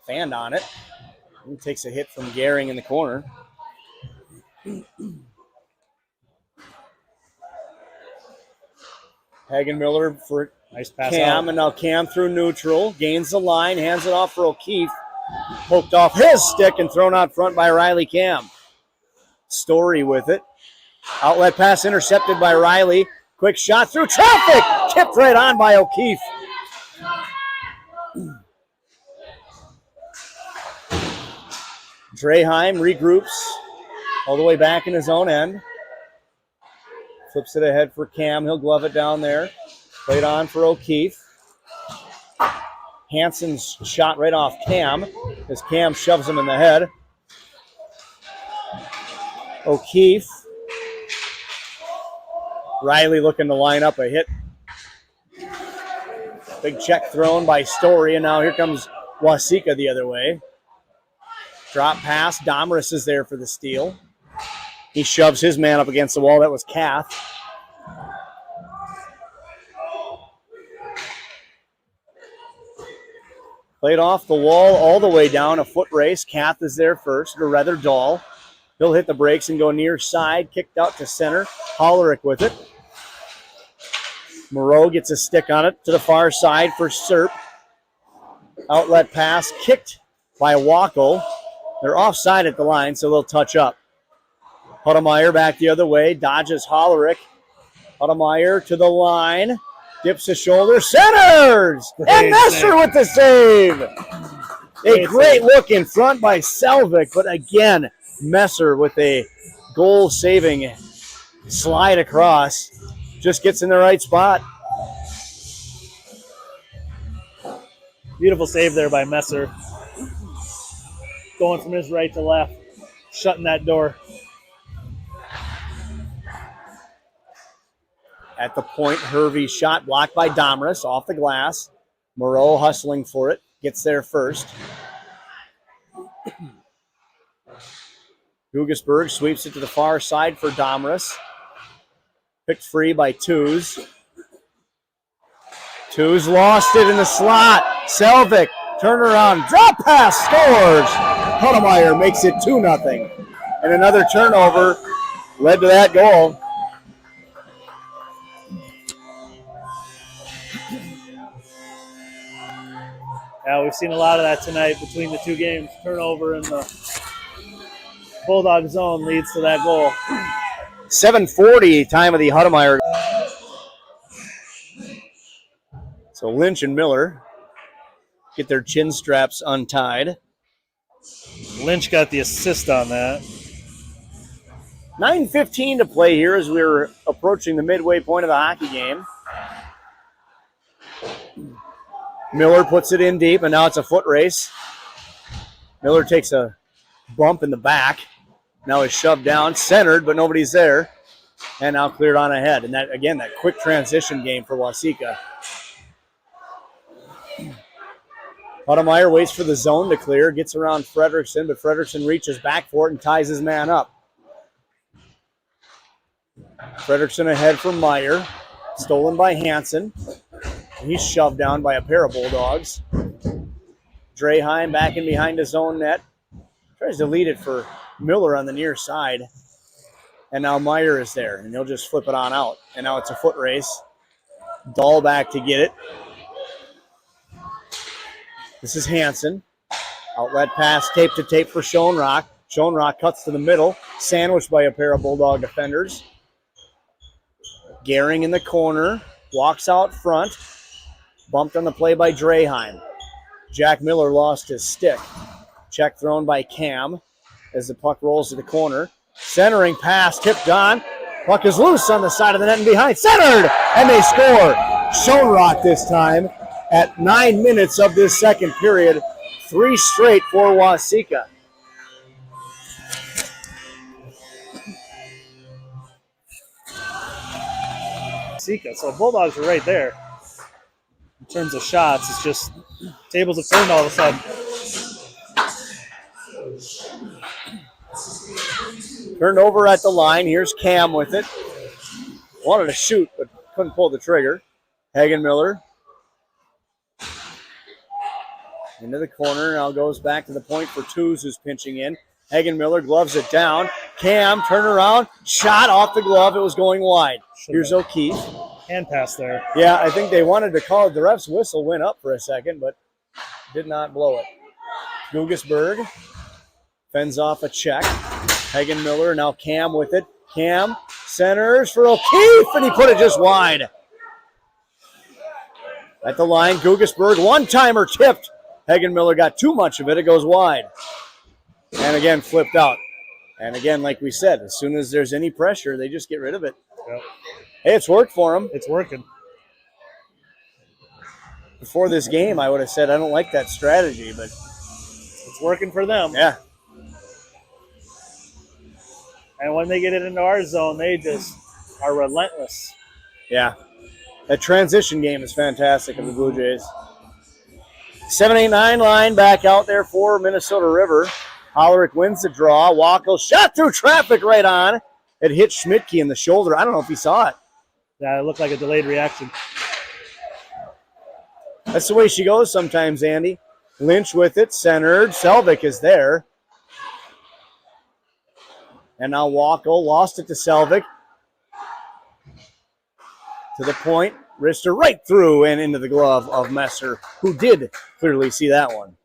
Fanned on it. He takes a hit from Gehring in the corner. Hagenmiller for nice pass Cam, out. and now Cam through neutral. Gains the line, hands it off for O'Keefe. Poked off his stick and thrown out front by Riley Cam. Story with it. Outlet pass intercepted by Riley. Quick shot through traffic. Tipped right on by O'Keefe. Draheim regroups all the way back in his own end. Flips it ahead for Cam. He'll glove it down there. Played on for O'Keefe. Hansen's shot right off Cam as Cam shoves him in the head. O'Keefe. Riley looking to line up a hit Big check thrown by Story, and now here comes Waseca the other way. Drop pass. Domris is there for the steal. He shoves his man up against the wall. That was Kath. Played off the wall all the way down. A foot race. Kath is there first, or rather Dahl. He'll hit the brakes and go near side. Kicked out to center. Hollerick with it. Moreau gets a stick on it to the far side for Serp. Outlet pass kicked by Wackel. They're offside at the line, so they'll touch up. Hudemeyer back the other way. Dodges Hollerick. Hudemeyer to the line. Dips the shoulder. Centers! And Messer with the save! A great look in front by Selvik, but again, Messer with a goal-saving slide across. Just gets in the right spot. Beautiful save there by Messer. Going from his right to left, shutting that door. At the point, Hervey shot blocked by Domris off the glass. Moreau hustling for it. Gets there first. Gugesberg sweeps it to the far side for Domris. Picked free by Tews. Tews lost it in the slot. Selvik, turnaround, drop pass, scores. Hudemeyer makes it 2-0. And another turnover led to that goal. Yeah, we've seen a lot of that tonight between the two games. Turnover in the Bulldog zone leads to that goal. 7:40 time of the Hudemeyer. So Lynch and Miller get their chin straps untied. Lynch got the assist on that. 9:15 to play here as we're approaching the midway point of the hockey game. Miller puts it in deep, and now it's a foot race. Miller takes a bump in the back. Now is shoved down, centered, but nobody's there. And now cleared on ahead. And that, again, that quick transition game for Waseca. Hudemeyer waits for the zone to clear, gets around Fredrickson, but Fredrickson reaches back for it and ties his man up. Fredrickson ahead for Meyer. Stolen by Hansen. He's shoved down by a pair of Bulldogs. Draheim back in behind his own net. Tries to lead it for Miller on the near side. And now Meyer is there, and he'll just flip it on out. And now it's a foot race. Dahl back to get it. This is Hansen. Outlet pass, tape to tape for Schoenrock. Schoenrock cuts to the middle, sandwiched by a pair of Bulldog defenders. Gehring in the corner, walks out front. Bumped on the play by Draheim. Jack Miller lost his stick. Check thrown by Cam as the puck rolls to the corner. Centering pass, tipped on. Puck is loose on the side of the net and behind. Centered! And they score. Schoenrock this time at 9 minutes of this second period. 3 straight for Waseca. So Bulldogs are right there. In terms of shots, it's just tables have turned all of a sudden. Turned over at the line. Here's Cam with it. Wanted to shoot, but couldn't pull the trigger. Hagen Miller. Into the corner. Now goes back to the point for Tews, who's pinching in. Hagen Miller gloves it down. Cam, turn around. Shot off the glove. It was going wide. Here's O'Keefe. Hand pass there. Yeah, I think they wanted to call it. The ref's whistle went up for a second, but did not blow it. Gugesberg fends off a check. Hagen Miller, now Cam with it. Cam centers for O'Keefe, and he put it just wide. At the line, Gugesberg, one-timer tipped. Hagen Miller got too much of it. It goes wide. And again, flipped out. And again, like we said, as soon as there's any pressure, they just get rid of it. Yep. Hey, it's worked for them. It's working. Before this game, I would have said I don't like that strategy, but it's working for them. Yeah. And when they get it into our zone, they just are relentless. Yeah. That transition game is fantastic of the Blue Jays. 7-8-9 line back out there for Minnesota River. Hollerick wins the draw. Wackel shot through traffic right on. It hit Schmidtke in the shoulder. I don't know if he saw it. Yeah, it looked like a delayed reaction. That's the way she goes sometimes, Andy. Lynch with it, centered. Selvik is there. And now Wackel lost it to Selvik. To the point. Wrister right through and into the glove of Messer, who did clearly see that one.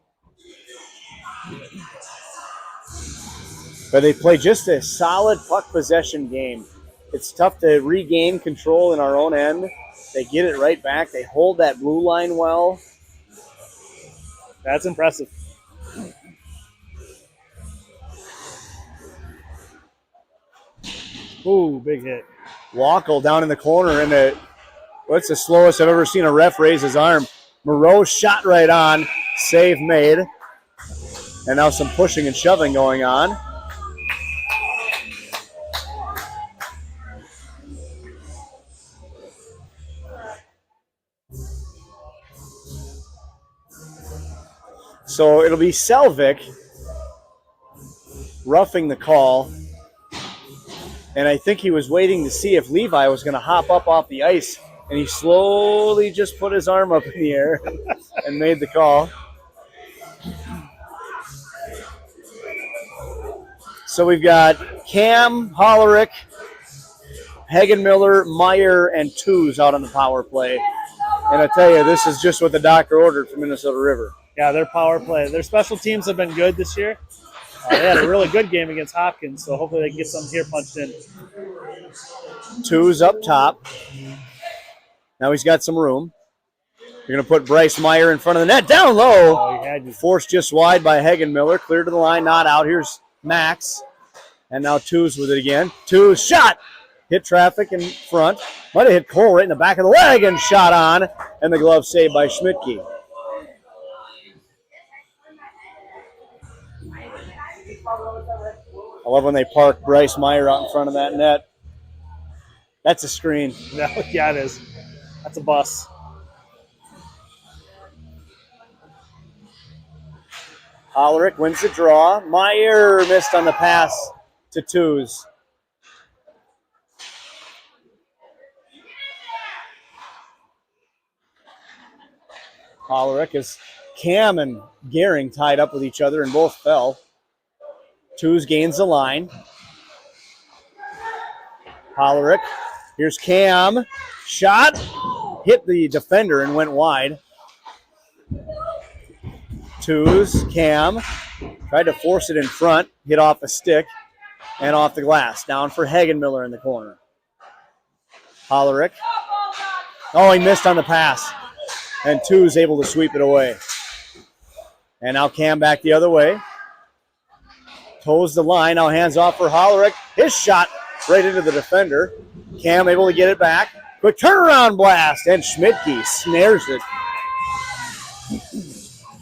But they play just a solid puck possession game. It's tough to regain control in our own end. They get it right back. They hold that blue line well. That's impressive. Ooh, big hit. Wackel down in the corner, and what's the slowest I've ever seen a ref raise his arm. Moreau shot right on. Save made. And now some pushing and shoving going on. So it'll be Selvik roughing the call. And I think he was waiting to see if Levi was going to hop up off the ice. And he slowly just put his arm up in the air and made the call. So we've got Cam, Hollerick, Hagenmiller, Meyer, and Tews out on the power play. And I tell you, this is just what the doctor ordered from Minnesota River. Yeah, their power play. Their special teams have been good this year. They had a really good game against Hopkins, so hopefully they can get some here punched in. Tews up top. Now he's got some room. You're going to put Bryce Meyer in front of the net. Down low. Oh, he had you. Forced just wide by Hagenmiller. Clear to the line, not out. Here's Max. And now Tews with it again. Tews shot. Hit traffic in front. Might have hit Cole right in the back of the leg and shot on. And the glove saved by Schmidtke. I love when they park Bryce Meyer out in front of that net. That's a screen. Yeah, it is. That's a bus. Hollerick wins the draw. Meyer missed on the pass to Tews. Hollerick is Cam and Gehring tied up with each other and both fell. Tews gains the line. Hollerick. Here's Cam. Shot. Hit the defender and went wide. Tews, Cam. Tried to force it in front. Hit off a stick and off the glass. Down for Hagenmiller in the corner. Hollerick. Oh, he missed on the pass. And Tews able to sweep it away. And now Cam back the other way. Toes the line. Now hands off for Hollerick. His shot right into the defender. Cam able to get it back. Quick turnaround blast. And Schmidtke snares it.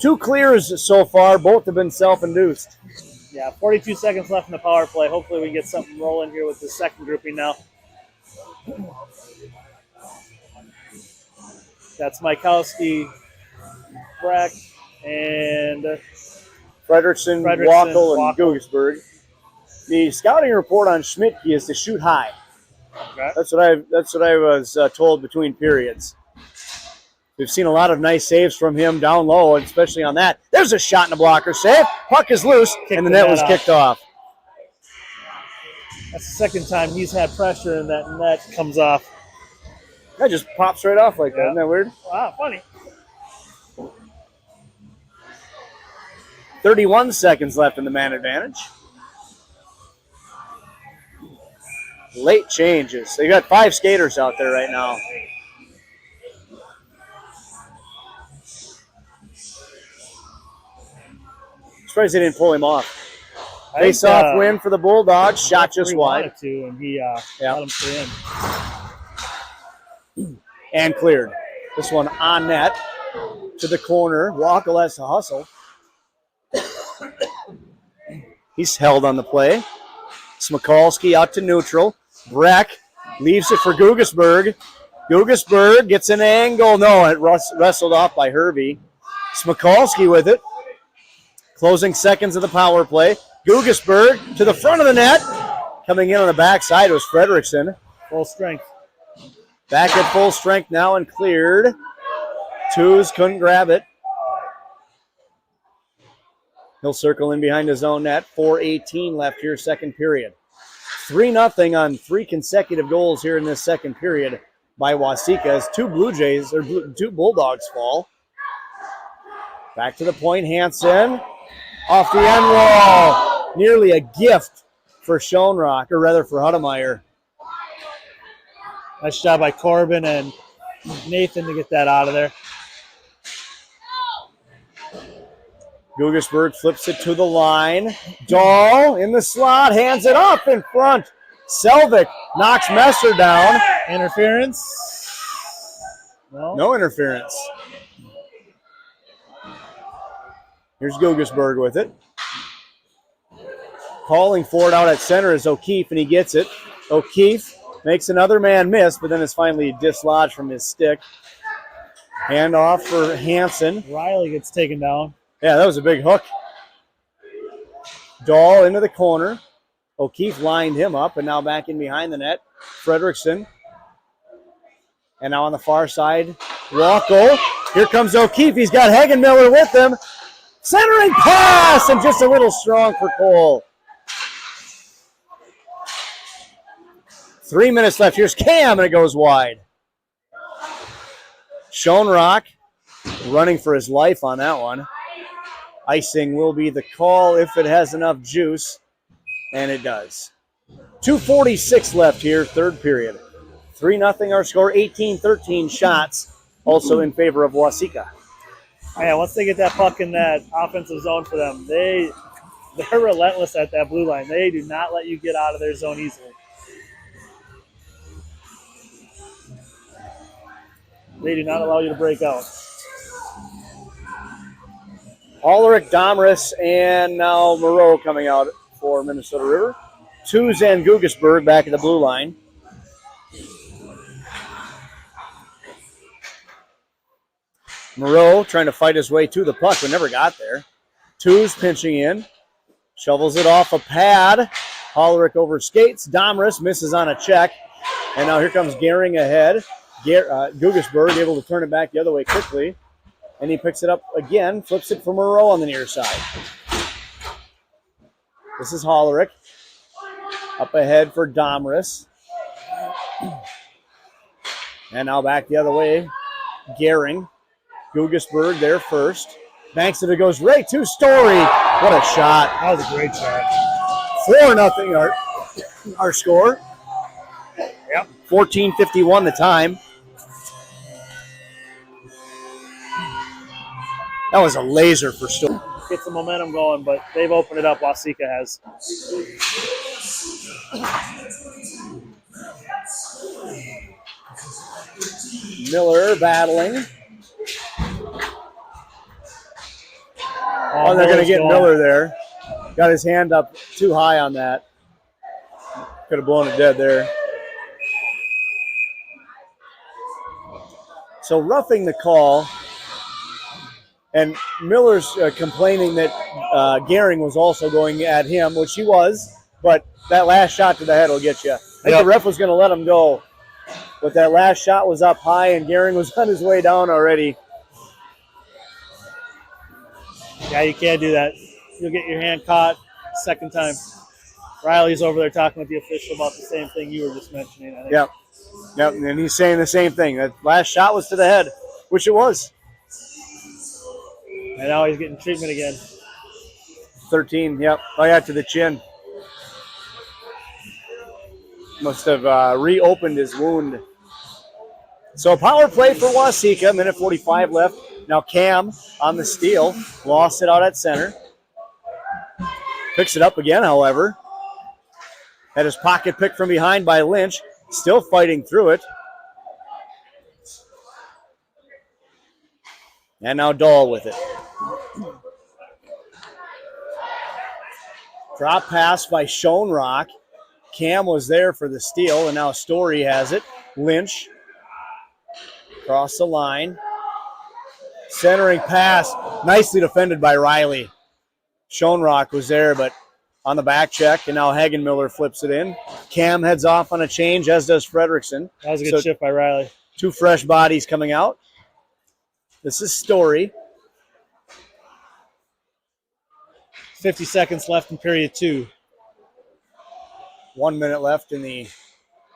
2 clears so far. Both have been self-induced. Yeah, 42 seconds left in the power play. Hopefully we can get something rolling here with the second grouping now. That's Mykowski, Breck, and Fredrickson, Wackel, and Gugesberg. The scouting report on Schmidtke is to shoot high. Okay. That's what I was told between periods. We've seen a lot of nice saves from him down low, and especially on that. There's a shot and a blocker save. Puck is loose, and the net was kicked off. That's the second time he's had pressure, and that net comes off. That just pops right off like that. Isn't that weird? Wow, funny. 31 seconds left in the man advantage. Late changes. They've got 5 skaters out there right now. Surprised they didn't pull him off. Face-off win for the Bulldogs. Shot just wide. Wanted to, and he let him stay in. And cleared. This one on net to the corner. Wackel has to hustle. He's held on the play. Smikalski out to neutral. Breck leaves it for Gugesberg. Gugesberg gets an angle. No, it wrestled off by Hervey. Smikalski with it. Closing seconds of the power play. Gugesberg to the front of the net. Coming in on the backside was Frederickson. Full strength. Back at full strength now and cleared. Twos couldn't grab it. He'll circle in behind his own net. 4:18 left here, second period. 3-0 on 3 consecutive goals here in this second period by Waseca as two Bulldogs fall. Back to the point, Hansen. Off the end wall. Nearly a gift for Schoenrock, or rather for Hudemeyer. Nice job by Corbin and Nathan to get that out of there. Gugesberg flips it to the line. Dahl in the slot, hands it up in front. Selvik knocks Messer down. Interference? No interference. Here's Gugesberg with it. Calling for it out at center is O'Keefe, and he gets it. O'Keefe makes another man miss, but then is finally dislodged from his stick. Hand off for Hansen. Riley gets taken down. Yeah, that was a big hook. Dahl into the corner. O'Keefe lined him up, and now back in behind the net. Frederickson. And now on the far side, Walko. Here comes O'Keefe. He's got Hagenmiller with him. Centering pass, and just a little strong for Cole. 3 minutes left. Here's Cam, and it goes wide. Schoenrock running for his life on that one. Icing will be the call if it has enough juice, and it does. 2:46 left here, third period. 3-0 our score, 18-13 shots, also in favor of Waseca. Yeah, once they get that puck in that offensive zone for them, they're relentless at that blue line. They do not let you get out of their zone easily. They do not allow you to break out. Ulrich, Domris, and now Moreau coming out for Minnesota River. Twos and Gugesberg back at the blue line. Moreau trying to fight his way to the puck, but never got there. Twos pinching in. Shovels it off a pad. Ulrich over skates. Domris misses on a check. And now here comes Gehring ahead. Gugesberg able to turn it back the other way quickly. And he picks it up again, flips it for Moreau on the near side. This is Hollerich. Up ahead for Domris. And now back the other way. Gehring. Gugesberg there first. Banks it, it goes right to Story. What a shot. That was a great shot. 4-0 our score. Yep. 14:51 the time. That was a laser for Story. Get some momentum going, but they've opened it up. Waseca has. Miller battling. Oh, they're going to get Miller there. Got his hand up too high on that. Could have blown it dead there. So roughing the call. And Miller's complaining that Gehring was also going at him, which he was. But that last shot to the head will get you. I think the ref was going to let him go. But that last shot was up high, and Gehring was on his way down already. Yeah, you can't do that. You'll get your hand caught second time. Riley's over there talking with the official about the same thing you were just mentioning, I think. Yep, and he's saying the same thing. That last shot was to the head, which it was. And now he's getting treatment again. 13, yep. Oh, yeah, to the chin. Must have reopened his wound. So power play for Waseca, minute 45 left. Now Cam on the steal, lost it out at center. Picks it up again, however. Had his pocket picked from behind by Lynch. Still fighting through it. And now Dahl with it. Drop pass by Schoenrock. Cam was there for the steal, and now Story has it. Lynch Across the line. Centering pass. Nicely defended by Riley. Schoenrock was there, but on the back check, and now Hagenmiller flips it in. Cam heads off on a change, as does Frederickson. That was a good shift by Riley. 2 fresh bodies coming out. This is Story. 50 seconds left in period 2. 1 minute left in the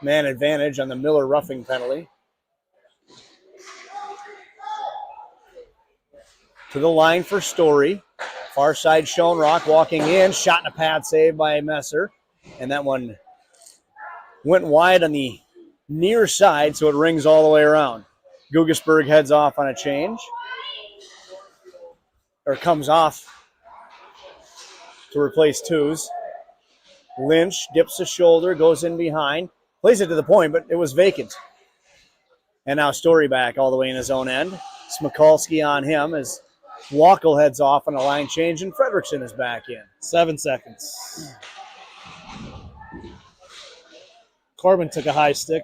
man advantage on the Miller roughing penalty. To the line for Story. Far side Schoenrock walking in. Shot and a pad save by Messer. And that one went wide on the near side, so it rings all the way around. Gugesberg heads off on a change. Or comes off to replace Twos. Lynch dips the shoulder, goes in behind. Plays it to the point, but it was vacant. And now Story back all the way in his own end. Smikalski on him as Wackel heads off on a line change, and Frederickson is back in. 7 seconds. Corbin took a high stick.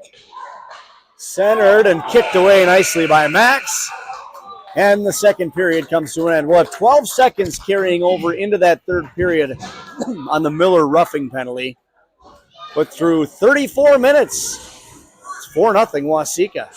Centered and kicked away nicely by Max. And the second period comes to an end. We'll have 12 seconds carrying over into that third period on the Miller roughing penalty. But through 34 minutes, it's 4-0 Waseca.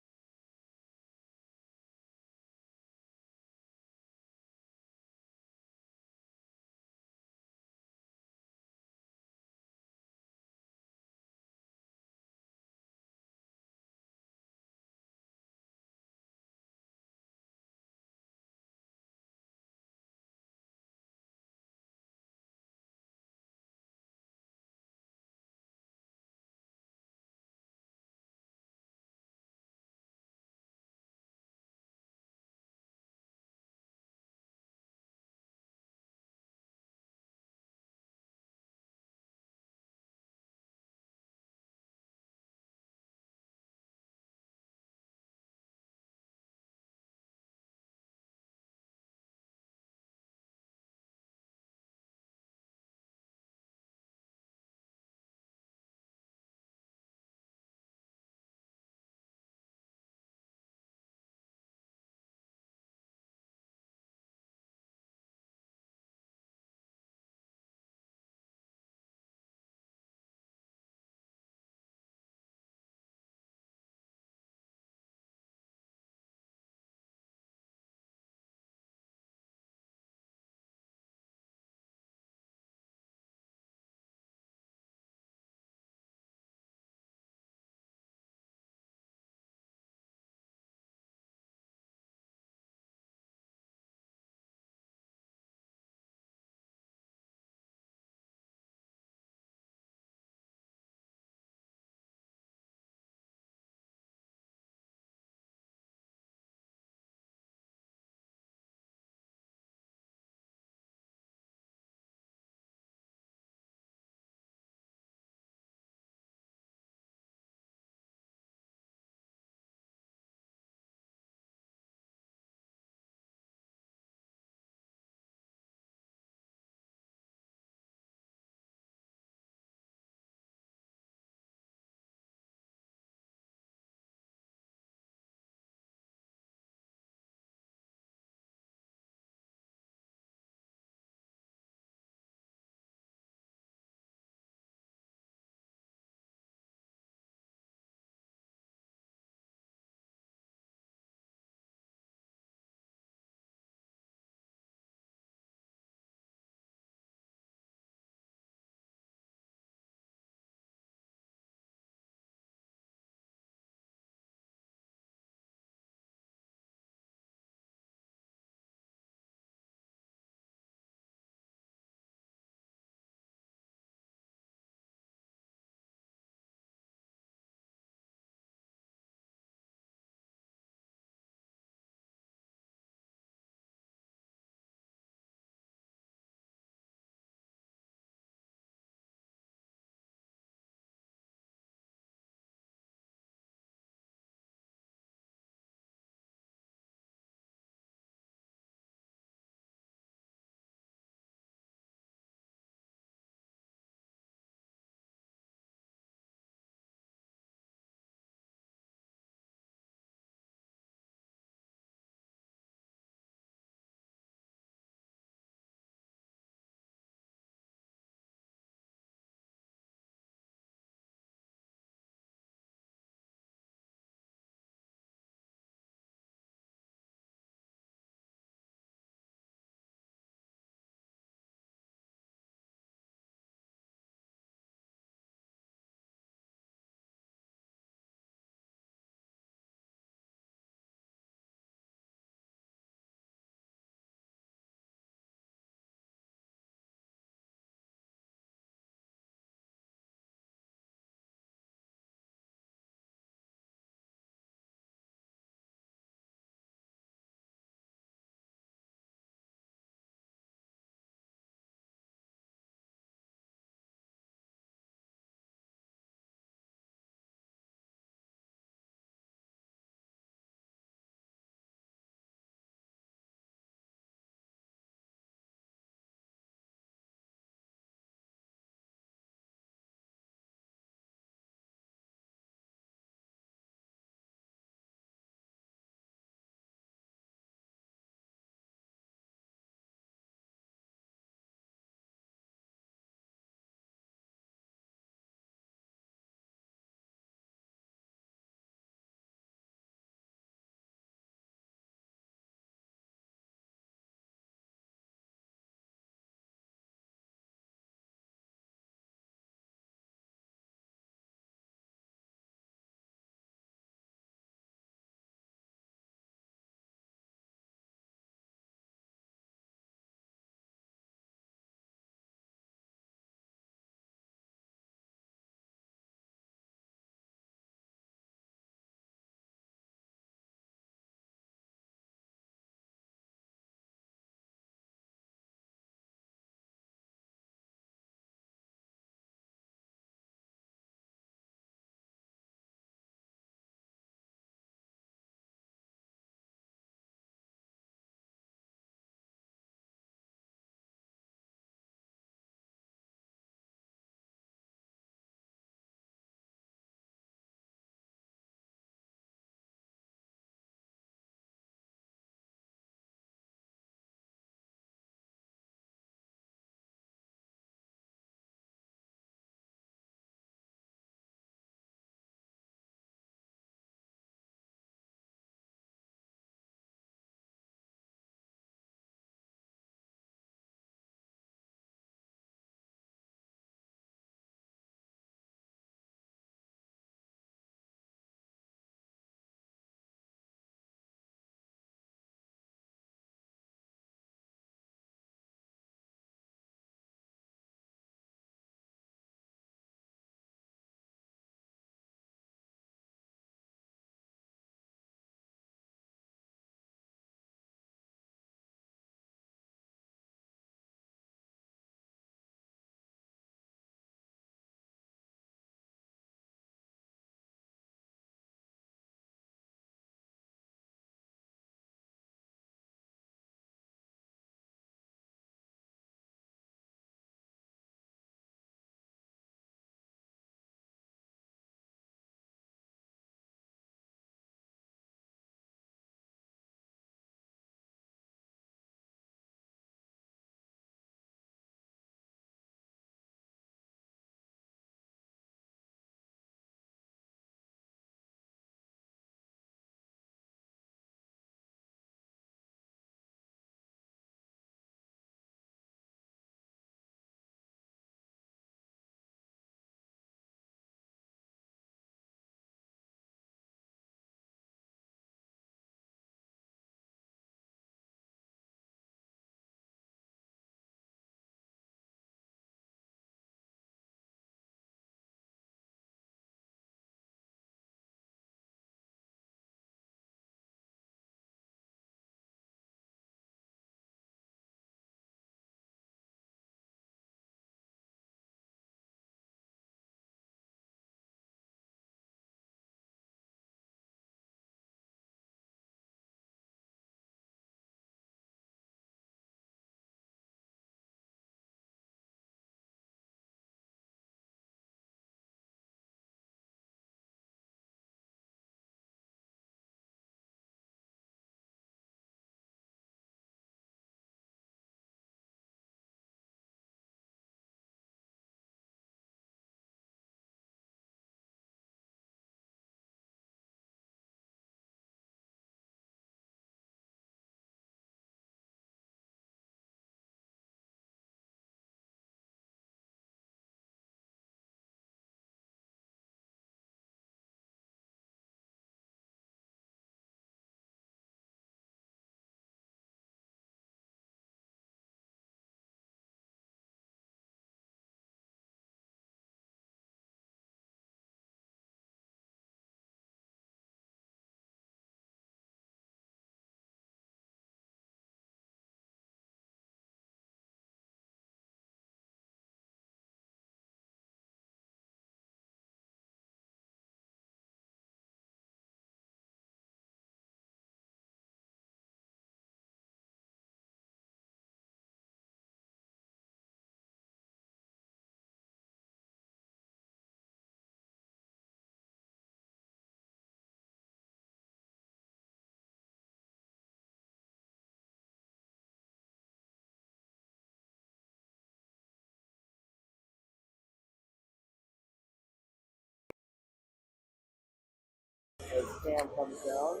Cam comes down.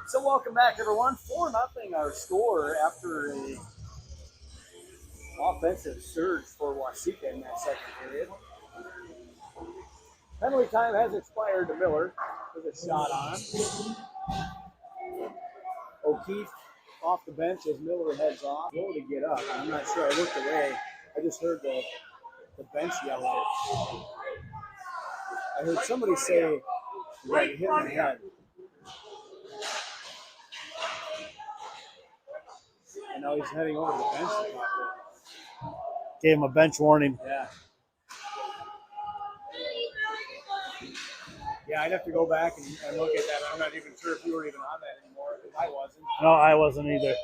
So welcome back, everyone. 4-0 our score after a offensive surge for Waseca in that second period. Penalty time has expired to Miller with a shot on. O'Keefe off the bench as Miller heads off. Low to get up. I'm not sure. I looked away. I just heard the bench yell out. I heard somebody say, right, hit in the head. And now he's heading over to the bench to talk to him. Gave him a bench warning. Yeah. Yeah, I'd have to go back and look at that. I'm not even sure if you were even on that anymore, because I wasn't. No, I wasn't either.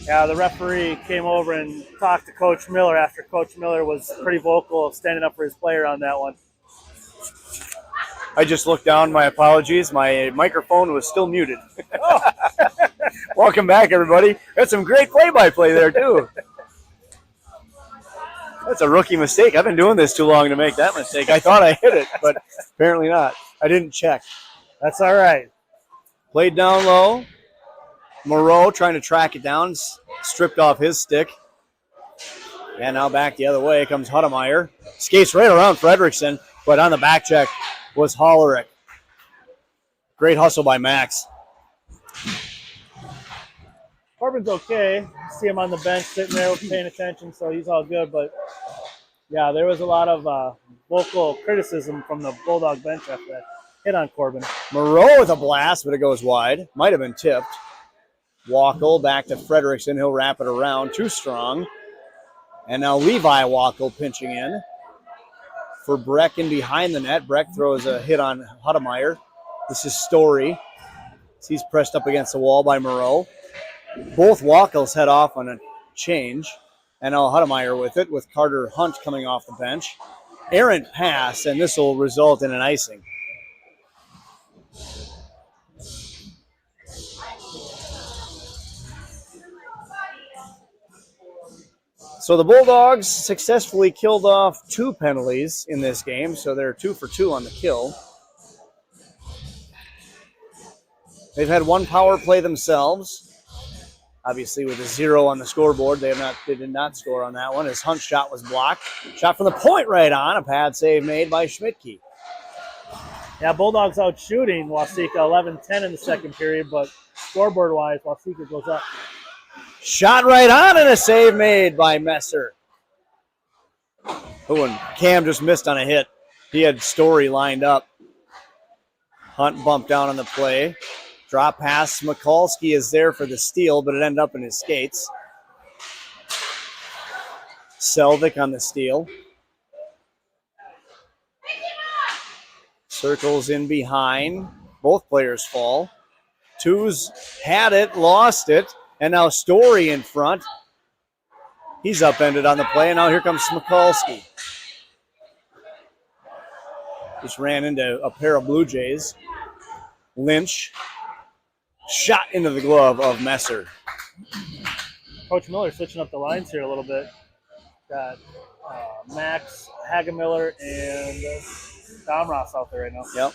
Yeah, the referee came over and talked to Coach Miller after Coach Miller was pretty vocal standing up for his player on that one. I just looked down. My apologies. My microphone was still muted. Oh. Welcome back, everybody. That's some great play-by-play there, too. That's a rookie mistake. I've been doing this too long to make that mistake. I thought I hit it, but apparently not. I didn't check. That's all right. Played down low. Moreau trying to track it down, stripped off his stick. And now back the other way comes Hudemeyer. Skates right around Frederickson, but on the back check was Hollerick. Great hustle by Max. Corbin's okay. See him on the bench sitting there paying attention, so he's all good. But, yeah, there was a lot of vocal criticism from the Bulldog bench after that hit on Corbin. Moreau with a blast, but it goes wide. Might have been tipped. Wackel back to Frederickson. He'll wrap it around. Too strong. And now Levi Wackel pinching in for Brecken behind the net. Breck throws a hit on Hudemeyer. This is Story. He's pressed up against the wall by Moreau. Both Wackels head off on a change. And now Hudemeyer with it, with Carter Hunt coming off the bench. Errant pass, and this will result in an icing. So the Bulldogs successfully killed off 2 penalties in this game, so they're 2 for 2 on the kill. They've had 1 power play themselves. Obviously, with a 0 on the scoreboard, they did not score on that one. His Hunt shot was blocked. Shot from the point right on. A pad save made by Schmidtke. Yeah, Bulldogs out shooting Waseca 11-10 in the second period, but scoreboard-wise, Waseca goes up. Shot right on and a save made by Messer. Oh, and Cam just missed on a hit. He had Story lined up. Hunt bumped down on the play. Drop pass. Mikulski is there for the steal, but it ended up in his skates. Selvik on the steal. Circles in behind. Both players fall. Twos had it, lost it, and now Story in front. He's upended on the play, and now here comes Mikulski. Just ran into a pair of Blue Jays. Lynch. Shot into the glove of Messer. Coach Miller switching up the lines here a little bit. Got Max, Hagemiller, and Domross out there right now. Yep.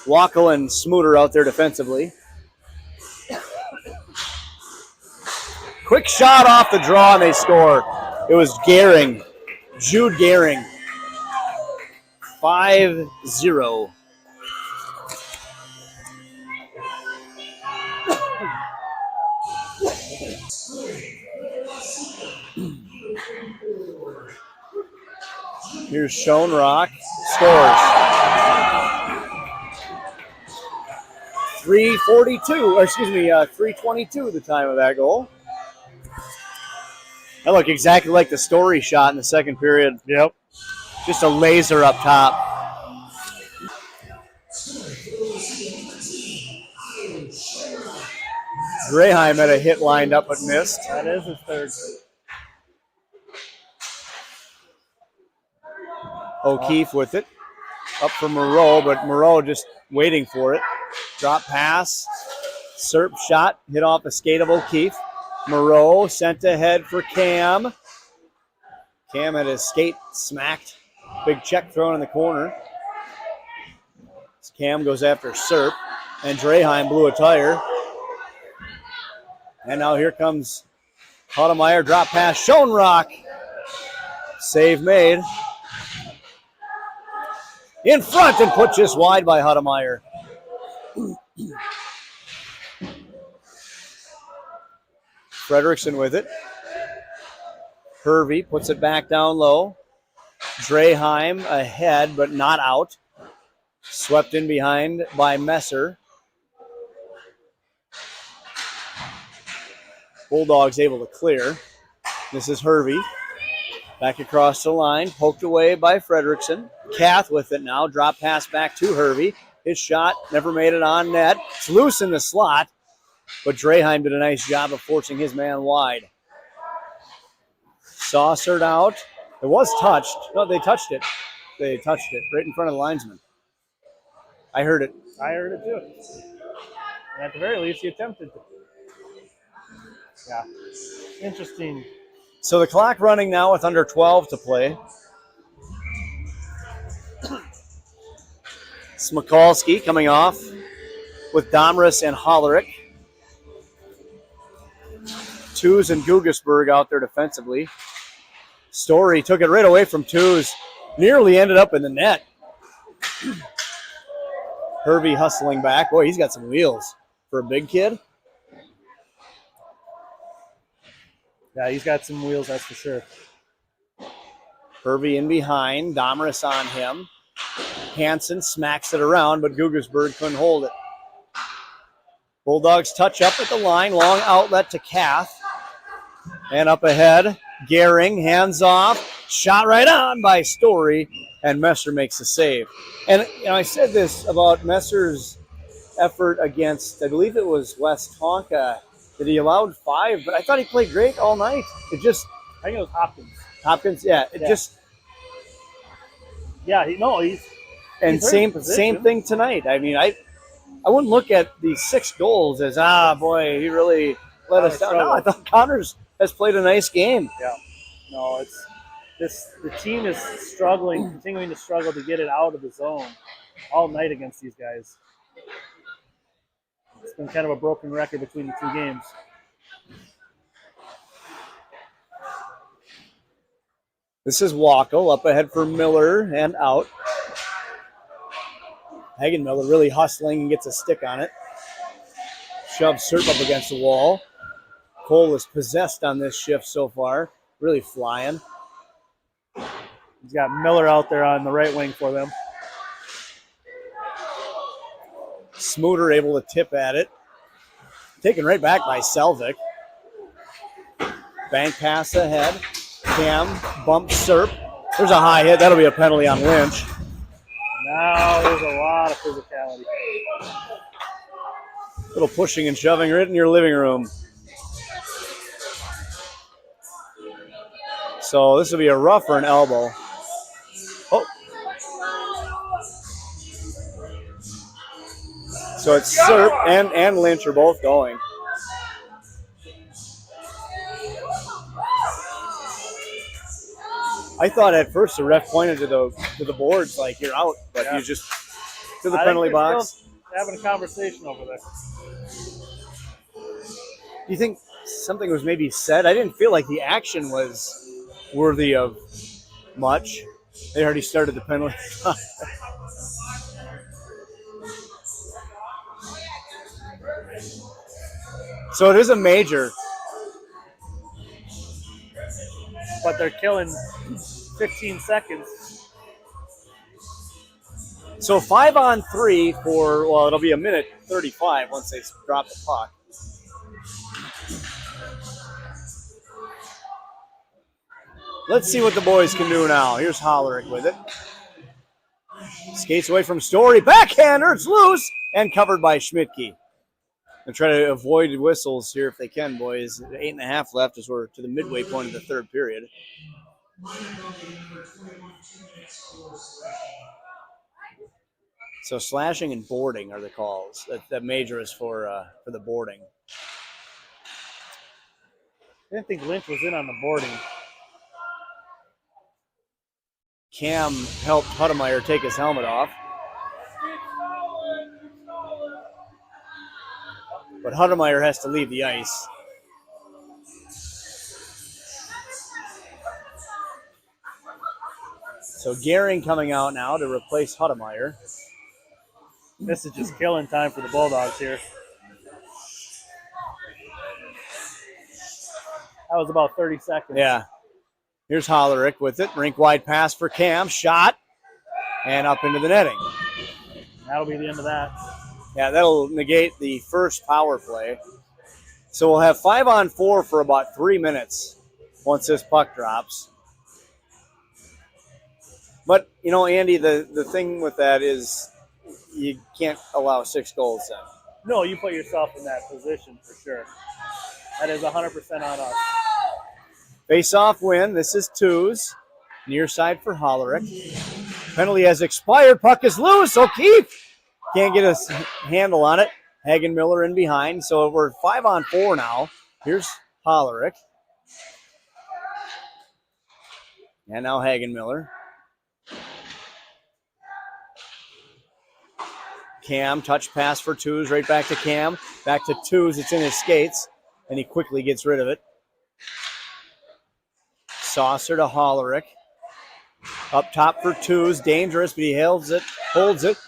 Wackel and Smooter out there defensively. Quick shot off the draw, and they score. It was Gehring. Jude Gehring. 5-0. Here's Schoenrock. Scores. 3:22 the time of that goal. That looked exactly like the Story shot in the second period. Yep. Just a laser up top. Grayheim had a hit lined up but missed. That is his third. O'Keefe with it. Up for Moreau, but Moreau just waiting for it. Drop pass. Serp shot. Hit off a skate of O'Keefe. Moreau sent ahead for Cam. Cam had his skate smacked. Big check thrown in the corner. Cam goes after Serp. And Draheim blew a tire. And now here comes Hudemeyer. Drop pass. Schoenrock. Save made. In front and put just wide by Hudemeyer. Frederickson with it. Hervey puts it back down low. Draheim ahead, but not out. Swept in behind by Messer. Bulldogs able to clear. This is Hervey. Back across the line. Poked away by Frederickson. Kath with it now. Drop pass back to Hervey. His shot never made it on net. It's loose in the slot, but Draheim did a nice job of forcing his man wide. Saucered out. It was touched. No, they touched it. They touched it right in front of the linesman. I heard it. I heard it too. And at the very least, he attempted to. Yeah. Interesting. So the clock running now with under 12 to play. Smikalski coming off with Domris and Hollerick. Tews and Gugasberg out there defensively. Story took it right away from Tews. Nearly ended up in the net. Hervey hustling back. Boy, he's got some wheels for a big kid. Yeah, he's got some wheels, that's for sure. Hervey in behind. Domris on him. Hansen smacks it around, but Gugasberg couldn't hold it. Bulldogs touch up at the line. Long outlet to Kath. And up ahead, Gehring, hands off. Shot right on by Story, and Messer makes the save. And I said this about Messer's effort against, I believe it was West Tonka, that he allowed 5, but I thought he played great all night. It just, I think it was Hopkins. Hopkins, yeah, it just. Yeah, he's. And same thing tonight. I mean, I wouldn't look at these 6 goals as, boy, he really let us down. No, I thought Connors has played a nice game. Yeah. No, the team is struggling, continuing to struggle to get it out of the zone all night against these guys. It's been kind of a broken record between the 2 games. This is Wackel up ahead for Miller and out. Hagenmiller really hustling and gets a stick on it. Shoves Serp up against the wall. Cole is possessed on this shift so far. Really flying. He's got Miller out there on the right wing for them. Smuter able to tip at it. Taken right back by Selvik. Bank pass ahead. Cam bumps Serp. There's a high hit. That'll be a penalty on Lynch. Now there's a lot of physicality. Little pushing and shoving right in your living room. So this will be a rough or an elbow. Oh. So it's Serp and Lynch are both going. I thought at first the ref pointed to the boards like you're out, but you just to the penalty box. Still having a conversation over there. Do you think something was maybe said? I didn't feel like the action was worthy of much. They already started the penalty. So it is a major. But they're killing 15 seconds. So 5-on-3 for, well, it'll be a minute 35 once they drop the puck. Let's see what the boys can do now. Here's Hollerick with it. Skates away from Story. Backhander, it's loose and covered by Schmidtke. They'll try to avoid whistles here if they can, boys. 8.5 left as we're to the midway point of the third period. So slashing and boarding are the calls. That major is for the boarding. I didn't think Lynch was in on the boarding. Cam helped Hudemeyer take his helmet off. But Hudemeyer has to leave the ice. So Gehring coming out now to replace Hudemeyer. This is just killing time for the Bulldogs here. That was about 30 seconds. Yeah. Here's Hollerick with it. Rink wide pass for Cam. Shot. And up into the netting. That'll be the end of that. Yeah, that'll negate the first power play. So we'll have 5-on-4 for about 3 minutes once this puck drops. But, you know, Andy, the thing with that is you can't allow 6 goals then. No, you put yourself in that position for sure. That is 100% on us. Face-off win. This is twos. Near side for Hollerick. Penalty has expired. Puck is loose. O'Keefe can't get a handle on it. Hagen Miller in behind. So we're 5-on-4 now. Here's Hollerick. And now Hagen Miller. Cam, touch pass for twos. Right back to Cam. Back to twos. It's in his skates. And he quickly gets rid of it. Saucer to Hollerick. Up top for twos. Dangerous, but he holds it.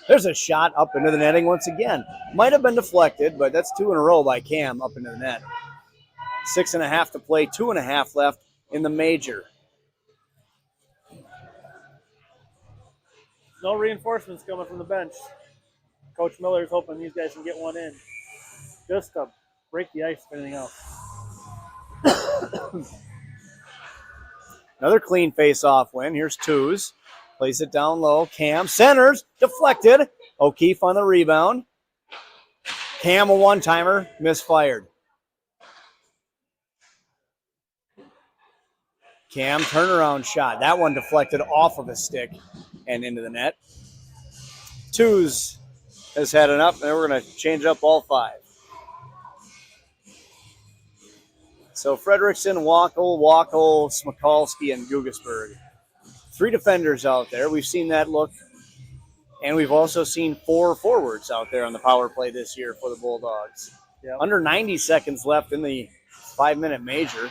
There's a shot up into the netting once again. Might have been deflected, but that's 2 in a row by Cam up into the net. 6.5 to play. 2.5 left in the major. No reinforcements coming from the bench. Coach Miller is hoping these guys can get one in. Just to break the ice, if anything else. Another clean face-off win. Here's twos. Plays it down low. Cam centers. Deflected. O'Keefe on the rebound. Cam a one-timer. Misfired. Cam turnaround shot. That one deflected off of his stick and into the net. Twos has had enough, and we're going to change up all 5. So Fredrickson, Wackel, Smikalski, and Gugasberg. 3 defenders out there. We've seen that look. And we've also seen 4 forwards out there on the power play this year for the Bulldogs. Yep. Under 90 seconds left in the 5-minute major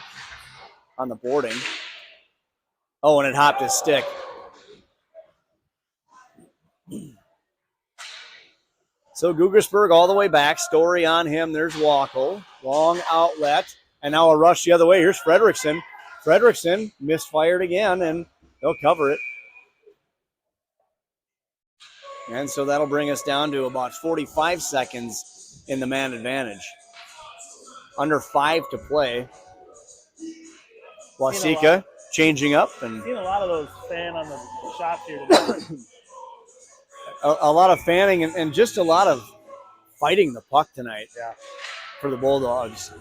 on the boarding. Oh, and it hopped his stick. So Gugasberg all the way back. Story on him. There's Wackel. Long outlet. And now a rush the other way. Here's Fredrickson. Fredrickson misfired again, and they'll cover it. And so that'll bring us down to about 45 seconds in the man advantage. Under 5 to play. Waseca changing up. And seen a lot of those fan on the shots here today. a lot of fanning and just a lot of fighting the puck tonight for the Bulldogs.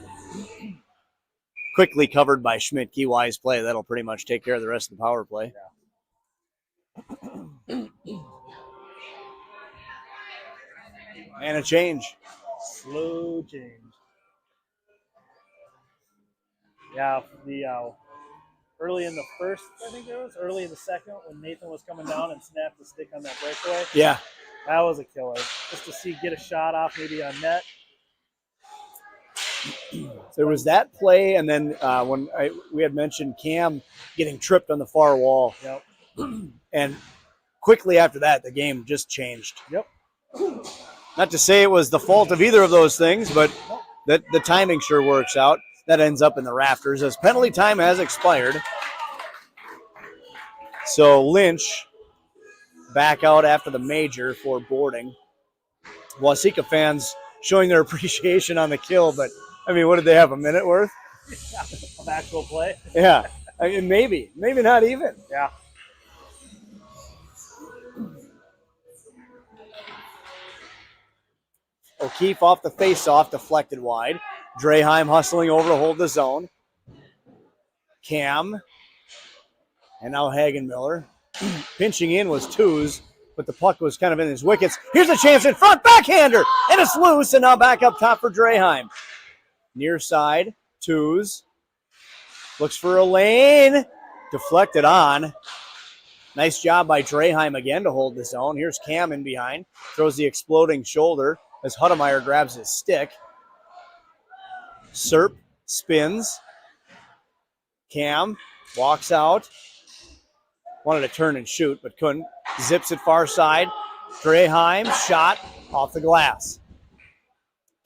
Quickly covered by Schmidt-Key. Wise play. That'll pretty much take care of the rest of the power play. Yeah. And a change. Slow change. Yeah, the early in the first, I think it was, early in the second, when Nathan was coming down and snapped the stick on that breakaway. Yeah. That was a killer. Just to get a shot off maybe on net. There was that play, and then when we had mentioned Cam getting tripped on the far wall. Yep. And quickly after that, the game just changed. Yep. Not to say it was the fault of either of those things, but that the timing sure works out. That ends up in the rafters as penalty time has expired. So Lynch back out after the major for boarding. Waseca fans showing their appreciation on the kill, but I mean, what did they have, a minute worth? Of actual play? Yeah. I mean, maybe not even. Yeah. O'Keefe off the face-off, deflected wide. Draheim hustling over to hold the zone. Cam. And now Hagen Miller. Pinching in was twos, but the puck was kind of in his wickets. Here's a chance in front, backhander, and it's loose, and now back up top for Draheim. Near side, twos. Looks for a lane. Deflected on. Nice job by Draheim again to hold the zone. Here's Cam in behind. Throws the exploding shoulder as Hudemeyer grabs his stick. Serp spins. Cam walks out. Wanted to turn and shoot, but couldn't. Zips it far side. Draheim shot off the glass.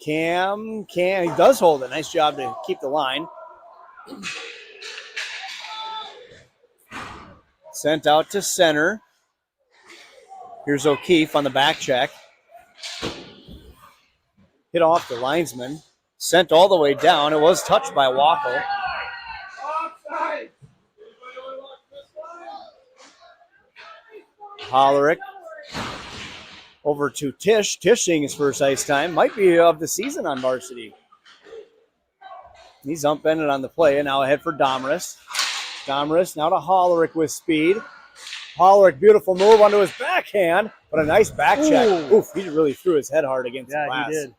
Cam, he does hold it. Nice job to keep the line. Sent out to center. Here's O'Keefe on the back check. Hit off the linesman. Sent all the way down. It was touched by Wackel. Hollerick over to Tisch. Tisch seeing his first ice time. Might be of the season on varsity. He's upended on the play, and now ahead for Domrus. Domrus now to Hollerick with speed. Hollerick, beautiful move onto his backhand, but a nice back check. Oof, he really threw his head hard against the glass. Yeah, he did.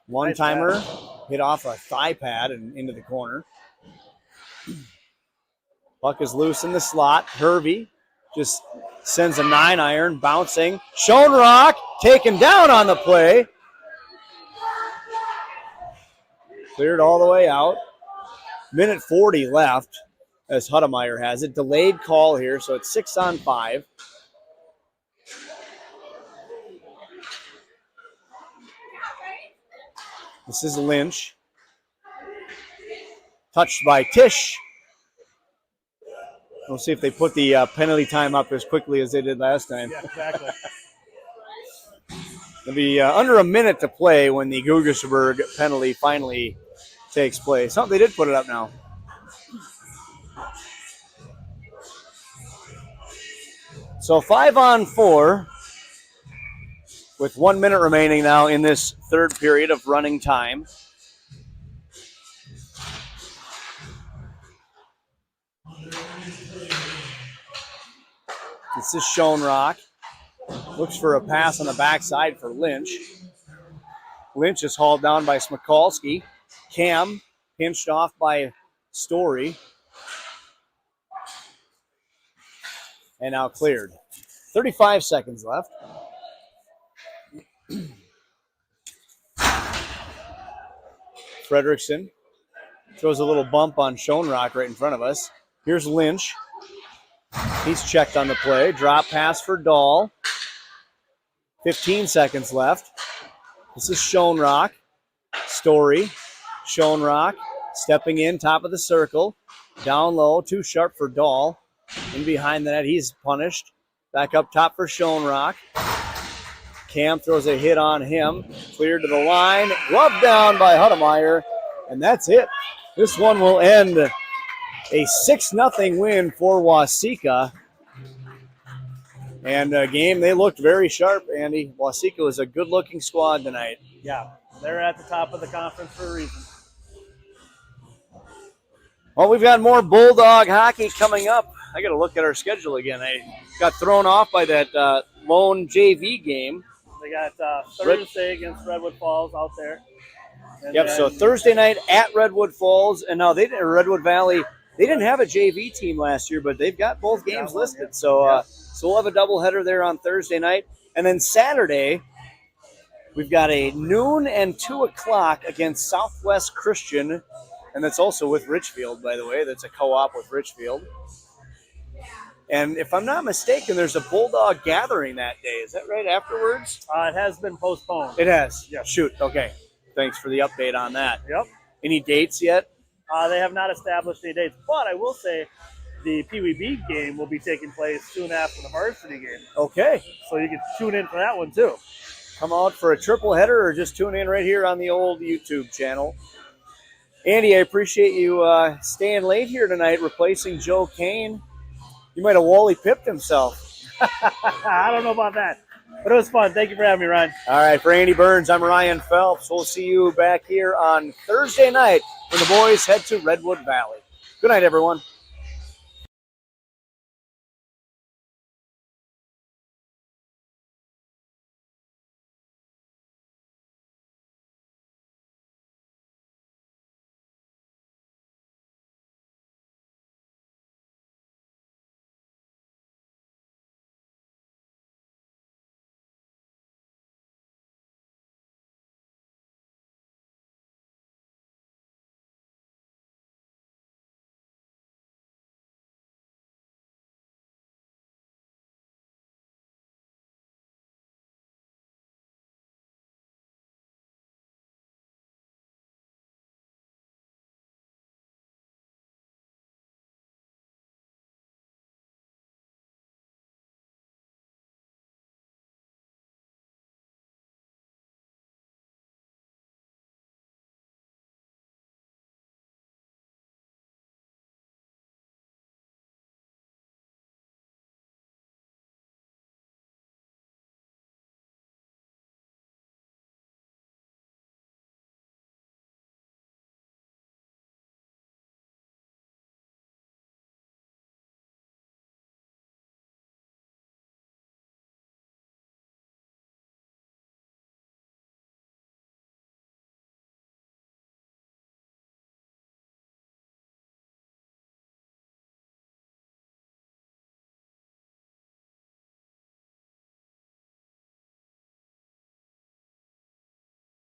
One-timer hit off a thigh pad and into the corner. Puck is loose in the slot. Hervey just sends a 9-iron, bouncing. Schoenrock taken down on the play. Cleared all the way out. Minute 40 left as Hudemeyer has it. Delayed call here, so it's 6-on-5. This is Lynch. Touched by Tisch. We'll see if they put the penalty time up as quickly as they did last time. Yeah, exactly. It'll be under a minute to play when the Gugelsberg penalty finally takes place. Oh, they did put it up now. So 5-on-4 with 1 minute remaining now in this third period of running time. This is Schoenrock. Looks for a pass on the backside for Lynch. Lynch is hauled down by Smikalski. Cam pinched off by Story. And now cleared. 35 seconds left. Frederickson throws a little bump on Schoenrock right in front of us. Here's Lynch. He's checked on the play. Drop pass for Dahl. 15 seconds left. This is Schoenrock. Story. Schoenrock stepping in, top of the circle. Down low, too sharp for Dahl. In behind the net, he's punished. Back up top for Schoenrock. Cam throws a hit on him. Cleared to the line. Gloved down by Hudemeyer. And that's it. This one will end a 6-0 win for Waseca. And a game, they looked very sharp, Andy. Waseca was a good-looking squad tonight. Yeah, they're at the top of the conference for a reason. Well, we've got more Bulldog hockey coming up. I got to look at our schedule again. I got thrown off by that lone JV game. They got Thursday against Redwood Falls out there. And yep, so Thursday night at Redwood Falls. And now Redwood Valley, they didn't have a JV team last year, but they've got both games listed. So, so we'll have a doubleheader there on Thursday night. And then Saturday, we've got a noon and 2 o'clock against Southwest Christian. And that's also with Richfield, by the way. That's a co-op with Richfield. And if I'm not mistaken, there's a Bulldog gathering that day. Is that right afterwards? It has been postponed. It has? Yeah. Shoot. Okay. Thanks for the update on that. Yep. Any dates yet? They have not established any dates. But I will say the PWB game will be taking place soon after the varsity game. Okay. So you can tune in for that one, too. Come out for a triple header or just tune in right here on the old YouTube channel. Andy, I appreciate you staying late here tonight, replacing Joe Kane. You might have Wally pipped himself. I don't know about that. But it was fun. Thank you for having me, Ryan. All right, for Andy Burns, I'm Ryan Phelps. We'll see you back here on Thursday night when the boys head to Redwood Valley. Good night, everyone.